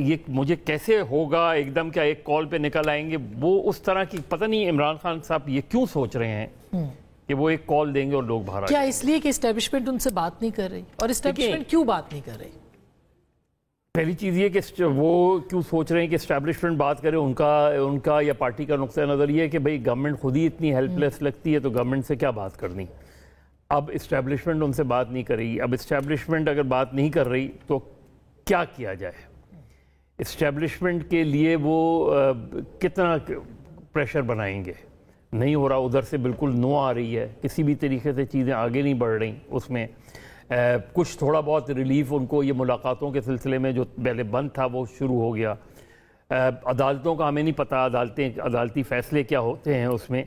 ये मुझे कैसे होगा, एकदम क्या एक कॉल पे निकल आएंगे, वो उस तरह की पता नहीं इमरान खान साहब ये क्यों सोच रहे हैं कि वो एक कॉल देंगे और लोग बाहर आ क्या इसलिए कि इस्टेब्लिशमेंट उनसे बात नहीं कर रही? और इस्टेब्लिशमेंट क्यों बात नहीं कर रही? پہلی چیز یہ کہ وہ کیوں سوچ رہے ہیں کہ اسٹیبلشمنٹ بات کرے، ان کا یا پارٹی کا نقطہ نظر یہ ہے کہ بھئی گورنمنٹ خود ہی اتنی ہیلپ لیس لگتی ہے تو گورنمنٹ سے کیا بات کرنی. اب اسٹیبلشمنٹ ان سے بات نہیں کر رہی. اب اسٹیبلشمنٹ اگر بات نہیں کر رہی تو کیا کیا جائے؟ اسٹیبلشمنٹ کے لیے وہ کتنا پریشر بنائیں گے؟ نہیں ہو رہا. ادھر سے بالکل نو آ رہی ہے، کسی بھی طریقے سے چیزیں آگے نہیں بڑھ رہی. اس میں کچھ تھوڑا بہت ریلیف ان کو یہ ملاقاتوں کے سلسلے میں جو پہلے بند تھا وہ شروع ہو گیا. عدالتوں کا ہمیں نہیں پتہ عدالتی فیصلے کیا ہوتے ہیں. اس میں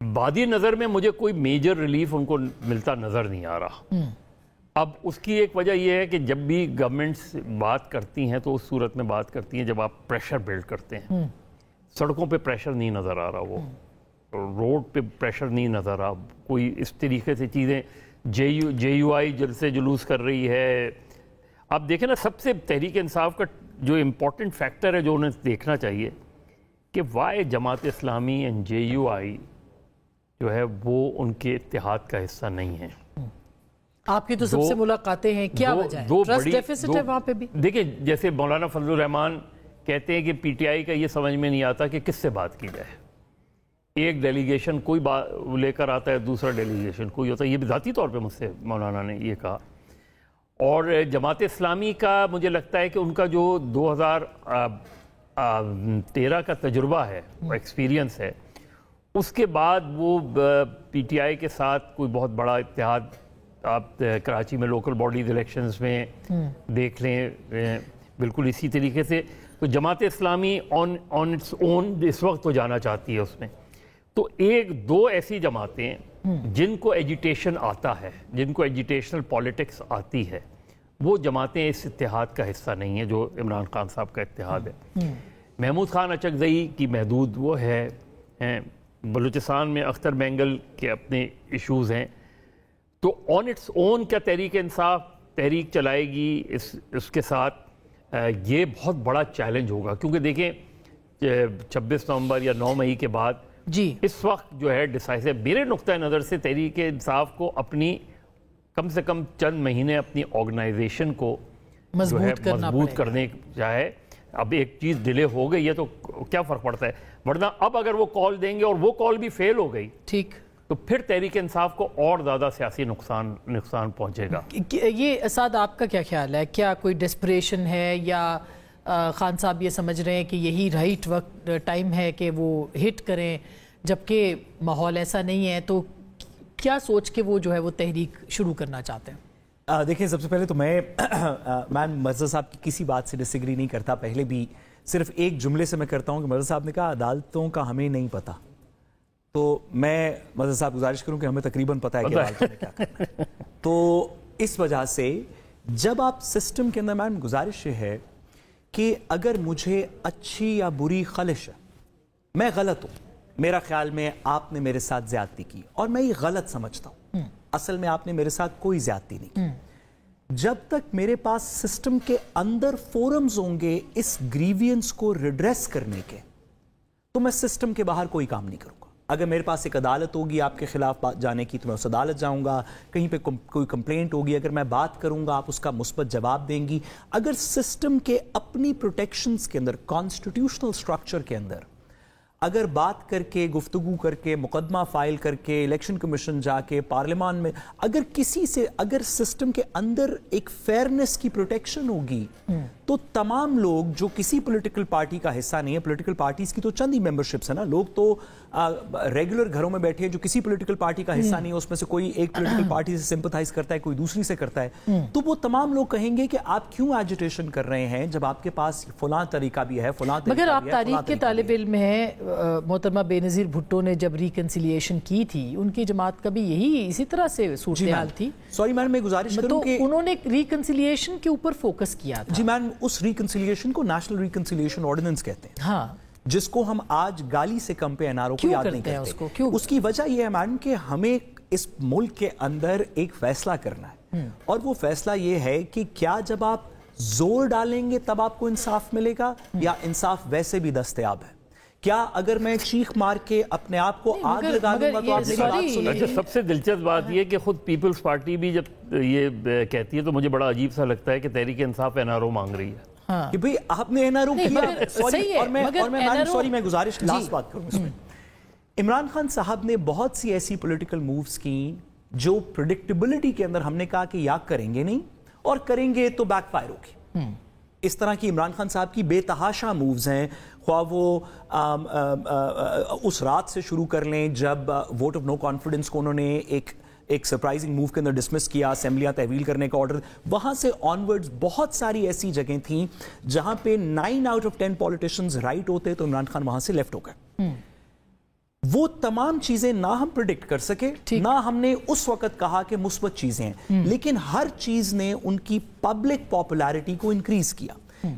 بادی نظر میں مجھے کوئی میجر ریلیف ان کو ملتا نظر نہیں آ رہا. اب اس کی ایک وجہ یہ ہے کہ جب بھی گورنمنٹس بات کرتی ہیں تو اس صورت میں بات کرتی ہیں جب آپ پریشر بلڈ کرتے ہیں. سڑکوں پہ پریشر نہیں نظر آ رہا، وہ روڈ پہ پریشر نہیں نظر آ. کوئی اس طریقے سے چیزیں جے یو آئی جلسے جلوس کر رہی ہے. آپ دیکھیں نا، سب سے تحریک انصاف کا جو امپورٹنٹ فیکٹر ہے جو انہیں دیکھنا چاہیے کہ Y Jamaat Islami and J you آئی جو ہے وہ ان کے اتحاد کا حصہ نہیں ہے. آپ کی تو سب سے ملاقاتیں ہیں، کیا وجہ ہے؟ ٹرسٹ ڈیفیسٹ ہے وہاں پہ بھی. دیکھیں جیسے مولانا فضل الرحمان کہتے ہیں کہ پی ٹی آئی کا یہ سمجھ میں نہیں آتا کہ کس سے بات کی جائے. ایک ڈیلیگیشن کوئی لے کر آتا ہے، دوسرا ڈیلیگیشن کوئی ہوتا ہے. یہ بھی ذاتی طور پہ مجھ سے مولانا نے یہ کہا. اور جماعت اسلامی کا مجھے لگتا ہے کہ ان کا جو 2013 کا تجربہ ہے، ایکسپیرینس ہے، اس کے بعد وہ پی ٹی آئی کے ساتھ کوئی بہت بڑا اتحاد آپ کراچی میں لوکل باڈیز الیکشنز میں دیکھ لیں. بالکل اسی طریقے سے تو Jamaat Islami on its own اس وقت تو جانا چاہتی ہے اس میں. تو ایک دو ایسی جماعتیں جن کو ایجیٹیشن آتا ہے، جن کو ایجیٹیشنل پالیٹکس آتی ہے، وہ جماعتیں اس اتحاد کا حصہ نہیں ہیں جو عمران خان صاحب کا اتحاد ہے. محمود خان اچکزئی کی محدود وہ ہے، بلوچستان میں اختر مینگل کے اپنے ایشوز ہیں. تو آن اٹس اون کیا تحریک انصاف تحریک چلائے گی اس کے ساتھ؟ یہ بہت بڑا چیلنج ہوگا، کیونکہ دیکھیں 26 نومبر یا 9 مئی کے بعد اس وقت جو ہے ڈیسائسو میرے نقطہ نظر سے تحریک انصاف کو اپنی کم سے کم چند مہینے اپنی آرگنائزیشن کو جو ہے مضبوط کرنے چاہے. اب ایک چیز ڈیلے ہو گئی ہے تو کیا فرق پڑتا ہے، ورنہ اب اگر وہ کال دیں گے اور وہ کال بھی فیل ہو گئی ٹھیک تو پھر تحریک انصاف کو اور زیادہ سیاسی نقصان پہنچے گا. یہ اسعد آپ کا کیا خیال ہے؟ کیا کوئی ڈسپریشن ہے یا خان صاحب یہ سمجھ رہے ہیں کہ یہی رائٹ وقت ٹائم ہے کہ وہ ہٹ کریں، جبکہ ماحول ایسا نہیں ہے؟ تو کیا سوچ کے وہ جو ہے وہ تحریک شروع کرنا چاہتے ہیں؟ دیکھیں سب سے پہلے تو میں مرزا صاحب کی کسی بات سے ڈس ایگری نہیں کرتا. پہلے بھی صرف ایک جملے سے میں کرتا ہوں کہ مرزا صاحب نے کہا عدالتوں کا ہمیں نہیں پتہ. تو میں مرزا صاحب گزارش کروں کہ ہمیں تقریباً پتہ ہے کہ عدالتوں نے کیا کرنا ہے. تو اس وجہ سے جب آپ سسٹم کے اندر، میم گزارش یہ ہے کہ اگر مجھے اچھی یا بری خلش ہے، میں غلط ہوں، میرا خیال میں آپ نے میرے ساتھ زیادتی کی اور میں یہ غلط سمجھتا ہوں، اصل میں آپ نے میرے ساتھ کوئی زیادتی نہیں کی. جب تک میرے پاس سسٹم کے اندر فورمز ہوں گے اس گریوینس کو ریڈریس کرنے کے، تو میں سسٹم کے باہر کوئی کام نہیں کروں گا. اگر میرے پاس ایک عدالت ہوگی آپ کے خلاف جانے کی تو میں اس عدالت جاؤں گا. کہیں پہ کوئی کمپلینٹ ہوگی، اگر میں بات کروں گا آپ اس کا مثبت جواب دیں گی. اگر سسٹم کے اپنی پروٹیکشنز کے اندر، کانسٹیٹیوشنل سٹرکچر کے اندر اگر بات کر کے، گفتگو کر کے، مقدمہ فائل کر کے، الیکشن کمیشن جا کے، پارلیمان میں اگر کسی سے، اگر سسٹم کے اندر ایک فیئرنس کی پروٹیکشن ہوگی تو تمام لوگ جو کسی پولیٹیکل پارٹی کا حصہ نہیں ہے، پولیٹیکل پارٹیز کی تو چند ہی ممبرشپس ہیں نا، لوگ تو ریگولر گھروں میں بیٹھے ہیں جو کسی پولیٹیکل پارٹی کا حصہ نہیں ہے، اس میں سے کوئی ایک پولیٹیکل پارٹی سے سمپتھائز کرتا ہے، کوئی دوسری سے کرتا ہے، تو وہ تمام لوگ کہیں گے کہ آپ کیوں ایجیٹیشن کر رہے ہیں جب آپ کے پاس فلاں طریقہ بھی ہے، فلاں طریقہ بھی ہے. مگر آپ تاریخ کے طالب علم ہیں. محترمہ بے نظیر بھٹو نے جب ریکنسیلیشن کی تھی، ان کی جماعت کا بھی یہی اسی طرح سے صورتحال تھی. سوری میم میں گزارش کروں کہ انہوں نے ریکنسیلیشن کے اوپر فوکس کیا تھا. جی میم، اس ریکنسیلیشن کو نیشنل ریکنسیلیشن آرڈیننس کہتے ہیں. ہاں، جس کو ہم آج گالی سے کم پہ NRO کو یاد نہیں کرتے. اس کی وجہ یہ ہے میڈم کہ ہمیں اس ملک کے اندر ایک فیصلہ کرنا ہے، اور وہ فیصلہ یہ ہے کہ کیا جب آپ زور ڈالیں گے تب آپ کو انصاف ملے گا، یا انصاف ویسے بھی دستیاب ہے. क्या अगर मैं चीख मार के अपने आप को आग लगा दूंगा तो आप मेरी बात सुनिए? अच्छा, सबसे दिलचस्प बात ये कि खुद पीपल्स पार्टी भी जब ये कहती है तो मुझे बड़ा अजीब सा लगता है कि तहरीक इंसाफ एनआरओ मांग रही है कि भाई आपने एनआरओ किया। सॉरी, और मैं गुजारिश लास्ट बात करूं इसमें। इमरान खान साहब ने बहुत सी ऐसी पॉलिटिकल मूव्स की जो प्रेडिक्टेबिलिटी के अंदर हमने कहा कि या करेंगे नहीं और करेंगे तो बैकफायर होगी। इस तरह की इमरान खान साहब की बेतहाशा मूव्स हैं, ख्वाह वो उस रात से शुरू कर लें जब वोट ऑफ नो कॉन्फिडेंस को उन्होंने एक सरप्राइजिंग मूव के अंदर डिसमिस किया, असेंबलियां तहवील करने का ऑर्डर, वहां से ऑनवर्ड्स बहुत सारी ऐसी जगह थी जहां पे 9 आउट ऑफ 10 पॉलिटिशियंस राइट होते तो इमरान खान वहां से लेफ्ट हो गए। वो तमाम चीजें ना हम प्रिडिक्ट कर सके, ना हमने उस वक्त कहा कि मुस्बत चीजें हैं, लेकिन हर चीज ने उनकी पब्लिक पॉपुलैरिटी को इंक्रीज किया।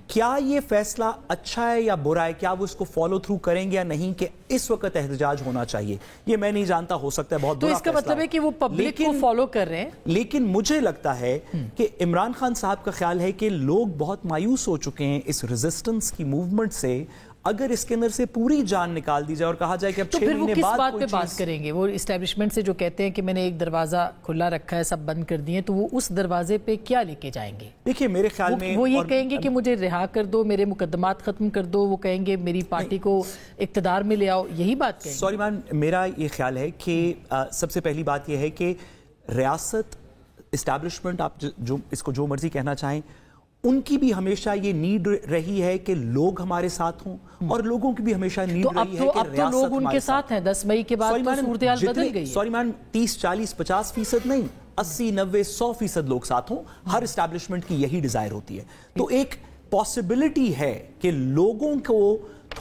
क्या ये फैसला अच्छा है या बुरा है, क्या वो इसको फॉलो थ्रू करेंगे या नहीं, कि इस वक्त एहतजाज होना चाहिए, ये मैं नहीं जानता, हो सकता है बहुत तो इसका मतलब है कि वो पब्लिक को फॉलो कर रहे हैं। लेकिन मुझे लगता है कि इमरान खान साहब का ख्याल है कि लोग बहुत मायूस हो चुके हैं इस रेजिस्टेंस की मूवमेंट से। अगर इसके अंदर से पूरी जान निकाल दी जाए और कहा जाए कि अब तो 6 फिर वो महीने किस बाद बात पे बात करेंगे? वो इस्टेब्लिशमेंट से जो कहते हैं कि मैंने एक दरवाजा खुला रखा है, सब बंद कर दिए, तो वो उस दरवाजे पे क्या लेके जाएंगे? देखिए मेरे ख्याल में वो ये कहेंगे कि मुझे रिहा कर दो, मेरे मुकदमात खत्म कर दो, वो कहेंगे मेरी पार्टी को इक्तदार में ले आओ, यही बात कहेंगे? सॉरी मैन, मेरा ये ख्याल है कि सबसे पहली बात यह है कि रियासत, इस्टेब्लिशमेंट, आप जो इसको जो मर्जी कहना चाहें, उनकी भी हमेशा ये नीड रही है कि लोग हमारे साथ हों और लोगों की भी हमेशा नीड रही है कि अब तो लोग उनके साथ हैं। 10 मई के बाद तो सूरत-ए-हाल बदल गई है। सॉरी मैन, 30, 40, 50% नहीं, 80, 90, 100% लोग साथ हों, हर इस्टेब्लिशमेंट की यही डिजायर होती है। तो एक पॉसिबिलिटी है कि लोगों को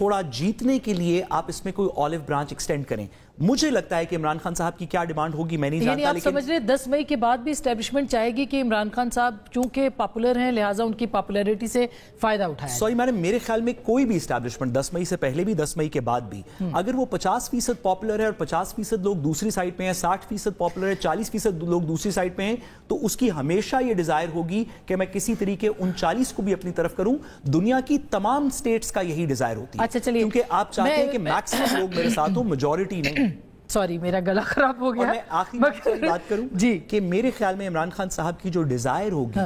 थोड़ा जीतने के लिए आप इसमें कोई ऑलिव ब्रांच एक्सटेंड करें। मुझे लगता है कि इमरान खान साहब की क्या डिमांड होगी मैं नहीं जानता, लेकिन समझ रहे 10 मई के बाद भी एस्टेब्लिशमेंट चाहेगी कि इमरान खान साहब चूंकि पॉपुलर हैं लिहाजा उनकी पॉपुलैरिटी से फायदा उठाए। सॉरी मैडम, मेरे ख्याल में कोई भी एस्टेब्लिशमेंट 10 मई से पहले भी 10 मई के बाद भी अगर वो 50% पॉपुलर है और 50% लोग दूसरी साइड पे हैं, 60% पॉपुलर है, 40% लोग दूसरी साइड पे हैं, तो उसकी हमेशा ये डिजायर होगी कि मैं किसी तरीके उन 40 को भी अपनी तरफ करूं। दुनिया की तमाम स्टेट्स का यही डिजायर होती है। अच्छा चलिए, क्योंकि आप चाहते हैं कि मैक्सिमम लोग मेरे साथ हो, मेजॉरिटी नहीं। सॉरी मेरा गला खराब हो गया। मैं आखिरी बात करूं जी कि मेरे ख्याल में इमरान खान साहब की जो डिजायर होगी,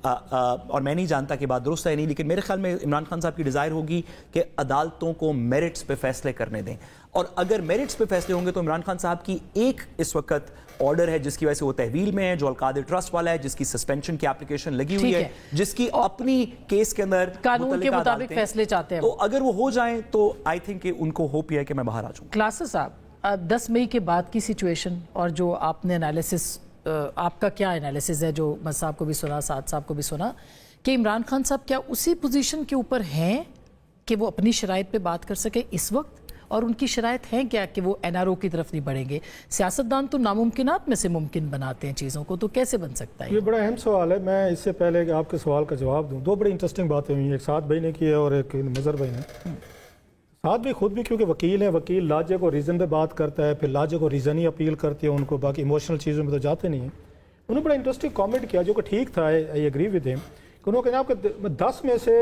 और मैं नहीं जानता कि बात दुरुस्त है नहीं, लेकिन मेरे ख्याल में इमरान खान साहब की डिजायर होगी कि अदालतों को मेरिट्स पे फैसले करने दें, और अगर मेरिट्स पे फैसले होंगे तो इमरान खान साहब की एक इस वक्त ऑर्डर है जिसकी वजह से वो तहवील में है, जो अलकादिर ट्रस्ट वाला है, जिसकी सस्पेंशन की एप्लीकेशन लगी हुई है, जिसकी अपनी केस के अंदर कानून के मुताबिक फैसले चाहते हैं, तो अगर वो हो जाएं तो आई थिंक उनको होप है कि मैं बाहर आ जाऊं। क्लासेस साहब, 10 मई के बाद की सिचुएशन और जो आपने एनालिसिस, आपका क्या एनालिसिस है, जो मस साहब को भी सुना, साद साहब को भी सुना, कि इमरान खान साहब क्या उसी पोजीशन के ऊपर हैं कि वो अपनी शराइत पे बात कर सके इस वक्त, और उनकी शराइत हैं क्या कि वो एनआरओ की तरफ नहीं बढ़ेंगे? सियासतदान तो नामुमकिनात में से मुमकिन बनाते हैं चीज़ों को, तो कैसे बन सकता है? ये बड़ा अहम सवाल है। मैं इससे पहले कि आपके सवाल का जवाब दूं, दो बड़ी इंटरेस्टिंग बातें हुई, एक साद भाई ने की है और एक मजहर भाई ने। साथ भी खुद भी क्योंकि वकील है, वकील लॉजिक और रीज़न पे बात करता है, फिर लॉजिक और रीज़न ही अपील करती है उनको, बाकी इमोशनल चीज़ों में तो जाते नहीं हैं। उन्होंने बड़ा इंटरेस्टिंग कमेंट किया जो कि ठीक था, आई एग्री विद हिम, कि उन्होंने कहा कि 10 में से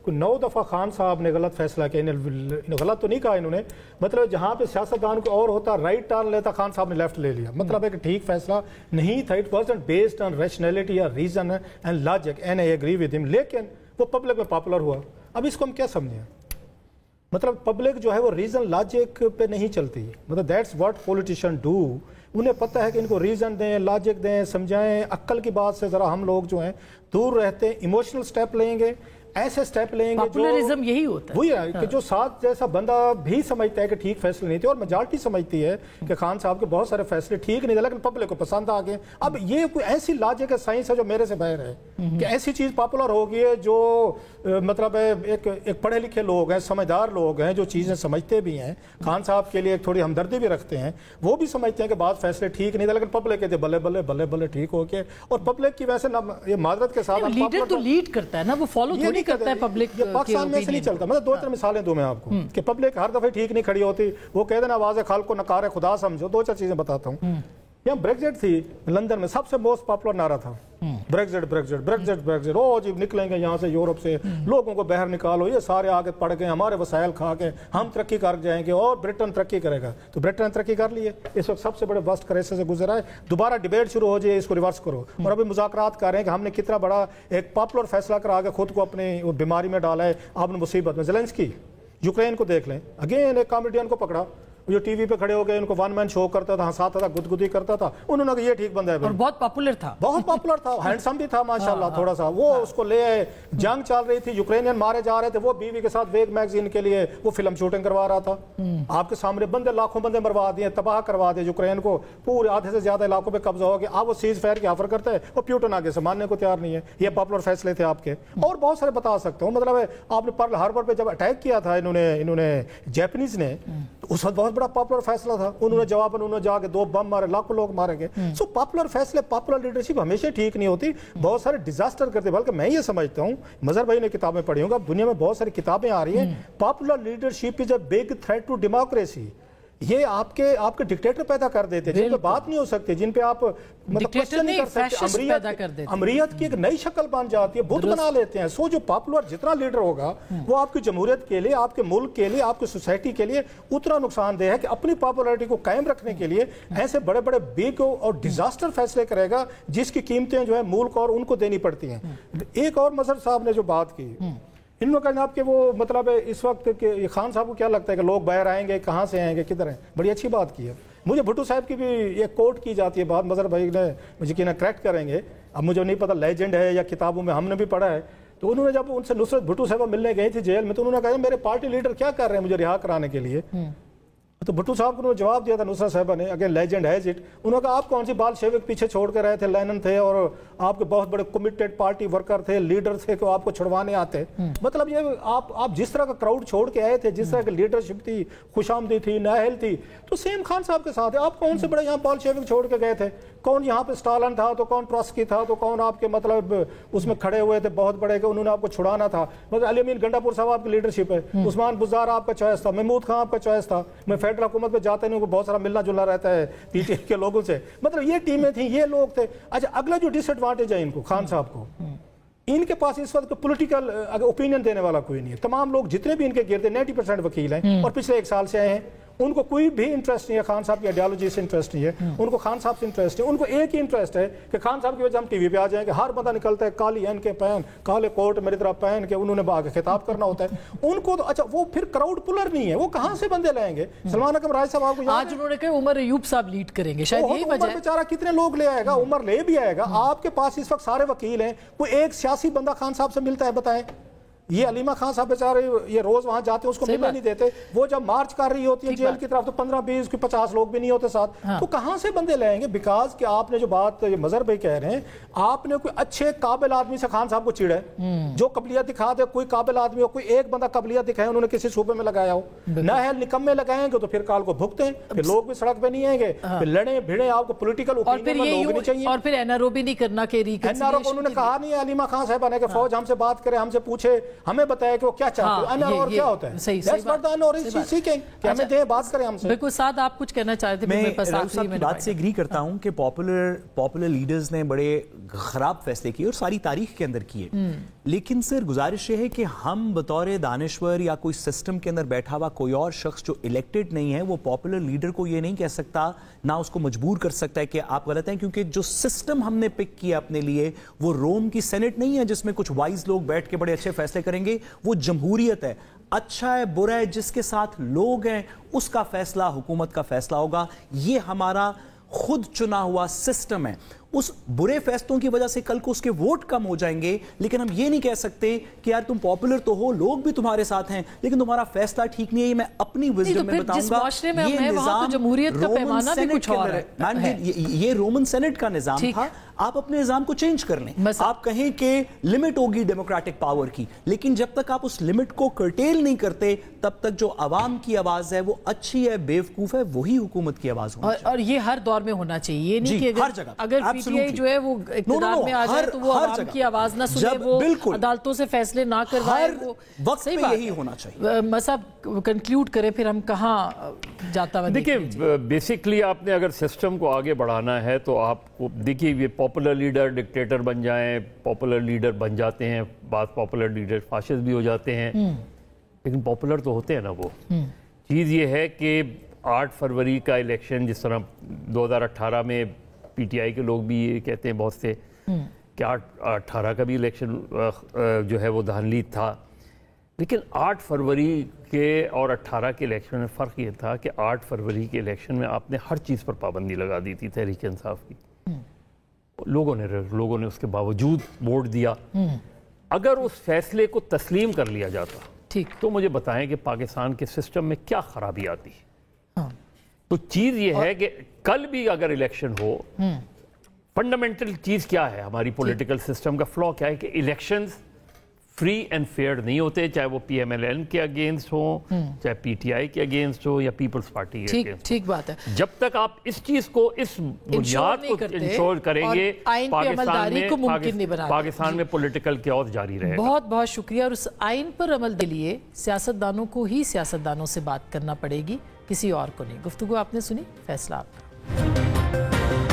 9 दफ़ा खान साहब ने गलत फैसला किया। गलत तो नहीं कहा इन्होंने, मतलब जहाँ पे सियासतदान को और होता राइट टर्न लेता, खान साहब ने लेफ्ट ले लिया, मतलब है कि ठीक फैसला नहीं था। It wasn't based on rationality या reason and logic, and I agree with him. लेकिन वो पब्लिक में पॉपुलर हुआ। अब इसको हम क्या समझें? मतलब पब्लिक जो है वो रीजन लॉजिक पे नहीं चलती, मतलब दैट्स व्हाट पॉलिटिशियन डू। उन्हें पता है कि इनको रीजन दें, लॉजिक दें, समझाएं, अक्ल की बात से ज़रा हम लोग जो हैं दूर रहते हैं, इमोशनल स्टेप लेंगे, ऐसे स्टेप लेंगे पॉपुलरिज्म यही होता है। वही है कि जो साथ जैसा बंदा भी समझता है कि ठीक फैसले नहीं थे, और मेजॉरिटी समझती है कि खान साहब के बहुत सारे फैसले ठीक नहीं थे, लेकिन पब्लिक को पसंद आ गए। अब ये कोई ऐसी लॉजिक है, साइंस है जो मेरे से बाहर है कि ऐसी चीज पॉपुलर हो गई है जो मतलब एक पढ़े लिखे लोग हैं, समझदार लोग हैं, जो चीजें समझते भी हैं, खान साहब के लिए थोड़ी हमदर्दी भी रखते हैं, वो भी समझते हैं कि बात फैसले ठीक नहीं थे, लेकिन पब्लिक कहते बल्ले बल्ले बल्ले बल्ले ठीक हो गए। और पब्लिक की वैसे ये माजरत के साथ लीडर तो लीड करता है ना, वो फॉलो थोड़ी करता है पब्लिक। पाकिस्तान में ऐसे नहीं चलता। मतलब 2-4 मिसालें दूं मैं आपको कि पब्लिक हर दफे ठीक नहीं खड़ी होती, वो कहते ना आवाज़ खाल को नकार है खुदा समझो। 2-4 चीजें बताता हूँ। यहाँ ब्रेक्जिट थी लंदन में सबसे मोस्ट पॉपुलर नारा था ब्रेक्जिट ब्रेक्जिट ब्रेक्जिट ब्रेक्जिट, ओ जी निकलेंगे यहाँ से यूरोप से, लोगों को बाहर निकालो, ये सारे आगे पड़ गए, हमारे वसाइल खा के हम तरक्की कर जाएंगे और ब्रिटेन तरक्की करेगा। तो ब्रिटेन तरक्की कर ली है, इस वक्त सबसे बड़े वर्स्ट क्राइसिस से गुजरा है, दोबारा डिबेट शुरू हो जाए, इसको रिवर्स करो। और अभी मुज़ाकरात कर रहे हैं कि हमने कितना बड़ा एक पॉपुलर फैसला करा के खुद को अपनी बीमारी में डाला है, आपने मुसीबत में। ज़ेलेंस्की यूक्रेन को देख लें, अगेन एक कॉमेडियन को पकड़ा जो टीवी पे खड़े हो गए, उनको वन मैन शो करता था, हंसाता था, गुदगुदी करता था, उन्होंने कहा ये ठीक बंदा है और बहुत पॉपुलर था, हैंडसम भी था माशाल्लाह थोड़ा सा, वो उसको ले आए। जंग चल रही थी, यूक्रेनियन मारे जा रहे थे, वो बीवी के साथ वेग मैगजीन के लिए वो फिल्म शूटिंग करवा रहा था। आपके सामने बंदे, लाखों बंदे मरवा दिए, तबाह करवा दिए, यूक्रेन को पूरे आधे से ज्यादा इलाकों पे कब्जा हो गया। अब वो सीज फायर की ऑफर करता है और प्यूटन आगे से मानने को तैयार नहीं है। ये पॉपुलर फैसले थे आपके, और बहुत सारे बता सकता हूँ। मतलब आपने पर्ल हार्बर पे जब अटैक किया था इन्होंने जापानीज ने, उस वक्त बहुत बड़ा पॉपुलर फैसला था, उन्होंने जवाबन उन्होंने जाके 2 बम मारे, लाखों लोग मारे गए। सो पॉपुलर फैसले, पॉपुलर लीडरशिप हमेशा ठीक नहीं होती, बहुत सारे डिजास्टर करते। बल्कि मैं ये समझता हूँ, मजहर भाई ने किताबें पढ़ी होंगी, अब दुनिया में बहुत सारी किताबें आ रही हैं, popular leadership is a big threat to democracy. ये आपके डिक्टेटर पैदा कर देते हैं, जिन पे बात नहीं हो सकती, जिन पे आप मतलब क्वेश्चन नहीं कर सकते। अमरीयत की एक नई शक्ल बन जाती है, बुत बना लेते हैं। सो जो पॉपुलर जितना लीडर होगा वो आपकी जमहूरियत के लिए, आपके मुल्क के लिए, आपकी सोसाइटी के लिए उतना नुकसानदेह है कि अपनी पॉपुलैरिटी को कायम रखने के लिए ऐसे बड़े बड़े बिग और डिजास्टर फैसले करेगा, जिसकी कीमतें जो है मुल्क और उनको देनी पड़ती हैं। एक और मजहर साहब ने जो बात की, इन्होंने कहा आपके वो मतलब इस वक्त के खान साहब को क्या लगता है कि लोग बाहर आएंगे, कहाँ से आएंगे, किधर हैं? बड़ी अच्छी बात की है। मुझे भुट्टो साहब की भी एक कोट की जाती है बात, मजहर भाई ने मुझे कि ना करेक्ट करेंगे, अब मुझे नहीं पता लेजेंड है या किताबों में हमने भी पढ़ा है। तो उन्होंने जब उनसे नुसरत भुट्टो साहब मिलने गए थे जेल में, तो उन्होंने कहा मेरे पार्टी लीडर क्या कर रहे हैं मुझे रिहा कराने के लिए। तो भुट्टो साहब को जवाब दिया था नुसरत साहबा ने, अगेन लेजेंड हैज इट, उन्होंने कहा आप कौन सी बाल शेविक पीछे छोड़ के रहे थे, लेनिन थे और आपके बहुत बड़े कमिटेड पार्टी वर्कर थे, लीडर थे कि आपको छुड़वाने आते। मतलब ये आप जिस तरह का क्राउड छोड़ के आए थे, जिस तरह की लीडरशिप थी, खुशामदी थी, नाहल थी, तो सेम खान साहब के साथ है। आप कौन से बड़े यहाँ बाल शेविक छोड़ के गए थे? कौन यहाँ पे स्टालिन था, तो कौन ट्रॉट्स्की था, तो कौन आपके मतलब उसमें खड़े हुए थे बहुत बड़े के उन्होंने आपको छुड़ाना था। मतलब अली अमीन गंडापुर साहब आपकी लीडरशिप है, उस्मान बुज़दार आपका चॉइस था, महमूद खान आपका चॉइस था। मैं फेडरल हुकूमत पे जाते नहीं, बहुत सारा मिलना जुलना रहता है पीटीआई के लोगों से। मतलब ये टीमें थी, ये लोग थे। अच्छा, अगला जो डिसएडवांटेज है इनको, खान साहब को, इनके पास इस वक्त पॉलिटिकल ओपिनियन देने वाला कोई नहीं है। तमाम लोग जितने भी इनके गिरते 90% वकील हैं और पिछले 1 साल से आए हैं, उनको कोई भी इंटरेस्ट नहीं है खान साहब की आइडियोलॉजी से, इंटरेस्ट नहीं है उनको, खान साहब से इंटरेस्ट है। उनको एक ही इंटरेस्ट है कि खान साहब की वजह हम टीवी पे आ जाएंगे, हर बंदा निकलता है काली एन के पहन, काले कोट मेरी तरह पहन के, उन्होंने आगे खिताब करना होता है उनको। तो अच्छा, वो फिर क्राउड पुलर नहीं है, वो कहां से बंदे लाएंगे? सलमान अकबर राय साहब आपको आज उन्होंने कहा उमर अयूब साहब लीड करेंगे, शायद यही वजह है। बेचारा कितने लोग ले आएगा, उमर ले भी आएगा। आपके पास इस वक्त सारे वकील हैं, कोई एक सियासी बंदा खान साहब से मिलता है? बताएं। ये अलीमा खान साहब बेचारे ये रोज वहां जाते हैं, उसको मिलने नहीं देते। वो जब मार्च कर रही होती है जेल की तरफ, तो 15-20 50 लोग भी नहीं होते साथ। तो कहां से बंदे लाएंगे? बिकॉज कि आपने जो बात ये मजहर भाई कह रहे हैं, आपने कोई अच्छे काबिल आदमी से खान साहब को चिड़ा है, जो काबिलियत दिखा दे, कोई काबिल आदमी हो, कोई एक बंदा काबिलियत दिखाए, उन्होंने किसी सूबे में लगाया हो, नाहल निकम्मे लगाएंगे तो फिर काल को भुगते हैं, फिर लोग भी सड़क पे नहीं आएंगे, फिर लड़े भिड़े, आपको पोलिटिकल ओपिनियन लोग नहीं चाहिए। और फिर एनआरओ भी नहीं करना के एनआरओ को उन्होंने कहा नहीं है अलीमा खान साहब ने कि फौज हमसे बात करे, हमसे पूछे, हमें बताया कि क्या चाहते हो, अनर और क्या होता है। सही हमें दे बात करें हमसे। बिल्कुल, साथ आप कुछ कहना चाहते थे? मैं बात से एग्री करता हूं कि पॉपुलर लीडर्स ने बड़े खराब फैसले किए और सारी तारीख के अंदर किए, लेकिन सर गुजारिश है कि हम बतौर दानिश्वर या कोई सिस्टम के अंदर बैठा हुआ कोई और शख्स जो इलेक्टेड नहीं है, वो पॉपुलर लीडर को ये नहीं कह सकता, ना उसको मजबूर कर सकता है कि आप गलत हैं, क्योंकि जो सिस्टम हमने पिक किया अपने लिए वो रोम की सेनेट नहीं है जिसमें कुछ वाइज लोग बैठ के बड़े अच्छे फैसले करेंगे। वो जमहूरियत है, अच्छा है बुरा है, जिसके साथ लोग हैं उसका फैसला हुकूमत का फैसला होगा। ये हमारा खुद चुना हुआ सिस्टम है। उस बुरे फैसलों की वजह से कल को उसके वोट कम हो जाएंगे, लेकिन हम ये नहीं कह सकते कि यार तुम पॉपुलर तो हो, लोग भी तुम्हारे साथ हैं, लेकिन तुम्हारा फैसला ठीक नहीं है। मैं अपनी विजडम में बताऊंगा, ये निजाम जमहूरियत का पैमाना भी कुछ और है। ये रोमन सेनेट का निजाम था, आप अपने निजाम को चेंज कर लें। आप कहें कि लिमिट होगी डेमोक्रेटिक पावर की, लेकिन जब तक आप उस लिमिट को कर्टेल नहीं करते, तब तक जो आवाम की आवाज है वो अच्छी है बेवकूफ है, वही हुकूमत की आवाज होगी। और ये हर दौर में होना चाहिए, ये नहीं कि हर जगह अगर पीटीआई जो है वो इक़्तिदार में आ जाए तो वो आवाम की आवाज ना सुने, वो अदालतों से फैसले ना करवाए, वो वक्त सही पे बात यही होना चाहिए। मसाब कंक्लूड करें फिर हम कहाँ जाता हुआ देखिए, बेसिकली आपने अगर सिस्टम को आगे बढ़ाना है तो आपको देखिए, ये पॉपुलर लीडर डिक्टेटर बन जाएं, पॉपुलर लीडर बन जाते हैं, बाद पॉपुलर लीडर फाशिस्ट भी हो जाते हैं, लेकिन पॉपुलर तो होते हैं ना वो। चीज़ ये है कि 8 फरवरी का इलेक्शन, जिस तरह 2018 में पीटीआई के लोग भी ये कहते हैं बहुत से कि 18 का भी इलेक्शन जो है वो धांधली था, लेकिन 8 फरवरी के और 18 के इलेक्शन में फ़र्क ये था कि 8 फरवरी के इलेक्शन में आपने हर चीज़ पर पाबंदी लगा दी थी तहरीक इंसाफ की। लोगों ने उसके बावजूद वोट दिया। अगर उस फैसले को तस्लीम कर लिया जाता ठीक, तो मुझे बताएं कि पाकिस्तान के सिस्टम में क्या खराबी आती। तो चीज़ ये है कि कल भी अगर इलेक्शन हो, फंडामेंटल चीज़ क्या है हमारी पॉलिटिकल सिस्टम का फ्लॉ क्या है कि इलेक्शंस फ्री एंड फेयर नहीं होते, चाहे वो पीएमएलएन के अगेंस्ट हो, चाहे पीटीआई के अगेंस्ट हो या पीपल्स पार्टी के अगेंस्ट। ठीक बात है। जब तक आप इस चीज को, इस बुनियाद को इंश्योर करेंगे, पाकिस्तान में पॉलिटिकल क्योस जारी रहेगा। बहुत बहुत शुक्रिया। और उस आइन पर अमल के लिए सियासतदानों को ही सियासतदानों से बात करना पड़ेगी, किसी और को नहीं। गुफ्तगू आपने सुनी, फैसला आपका।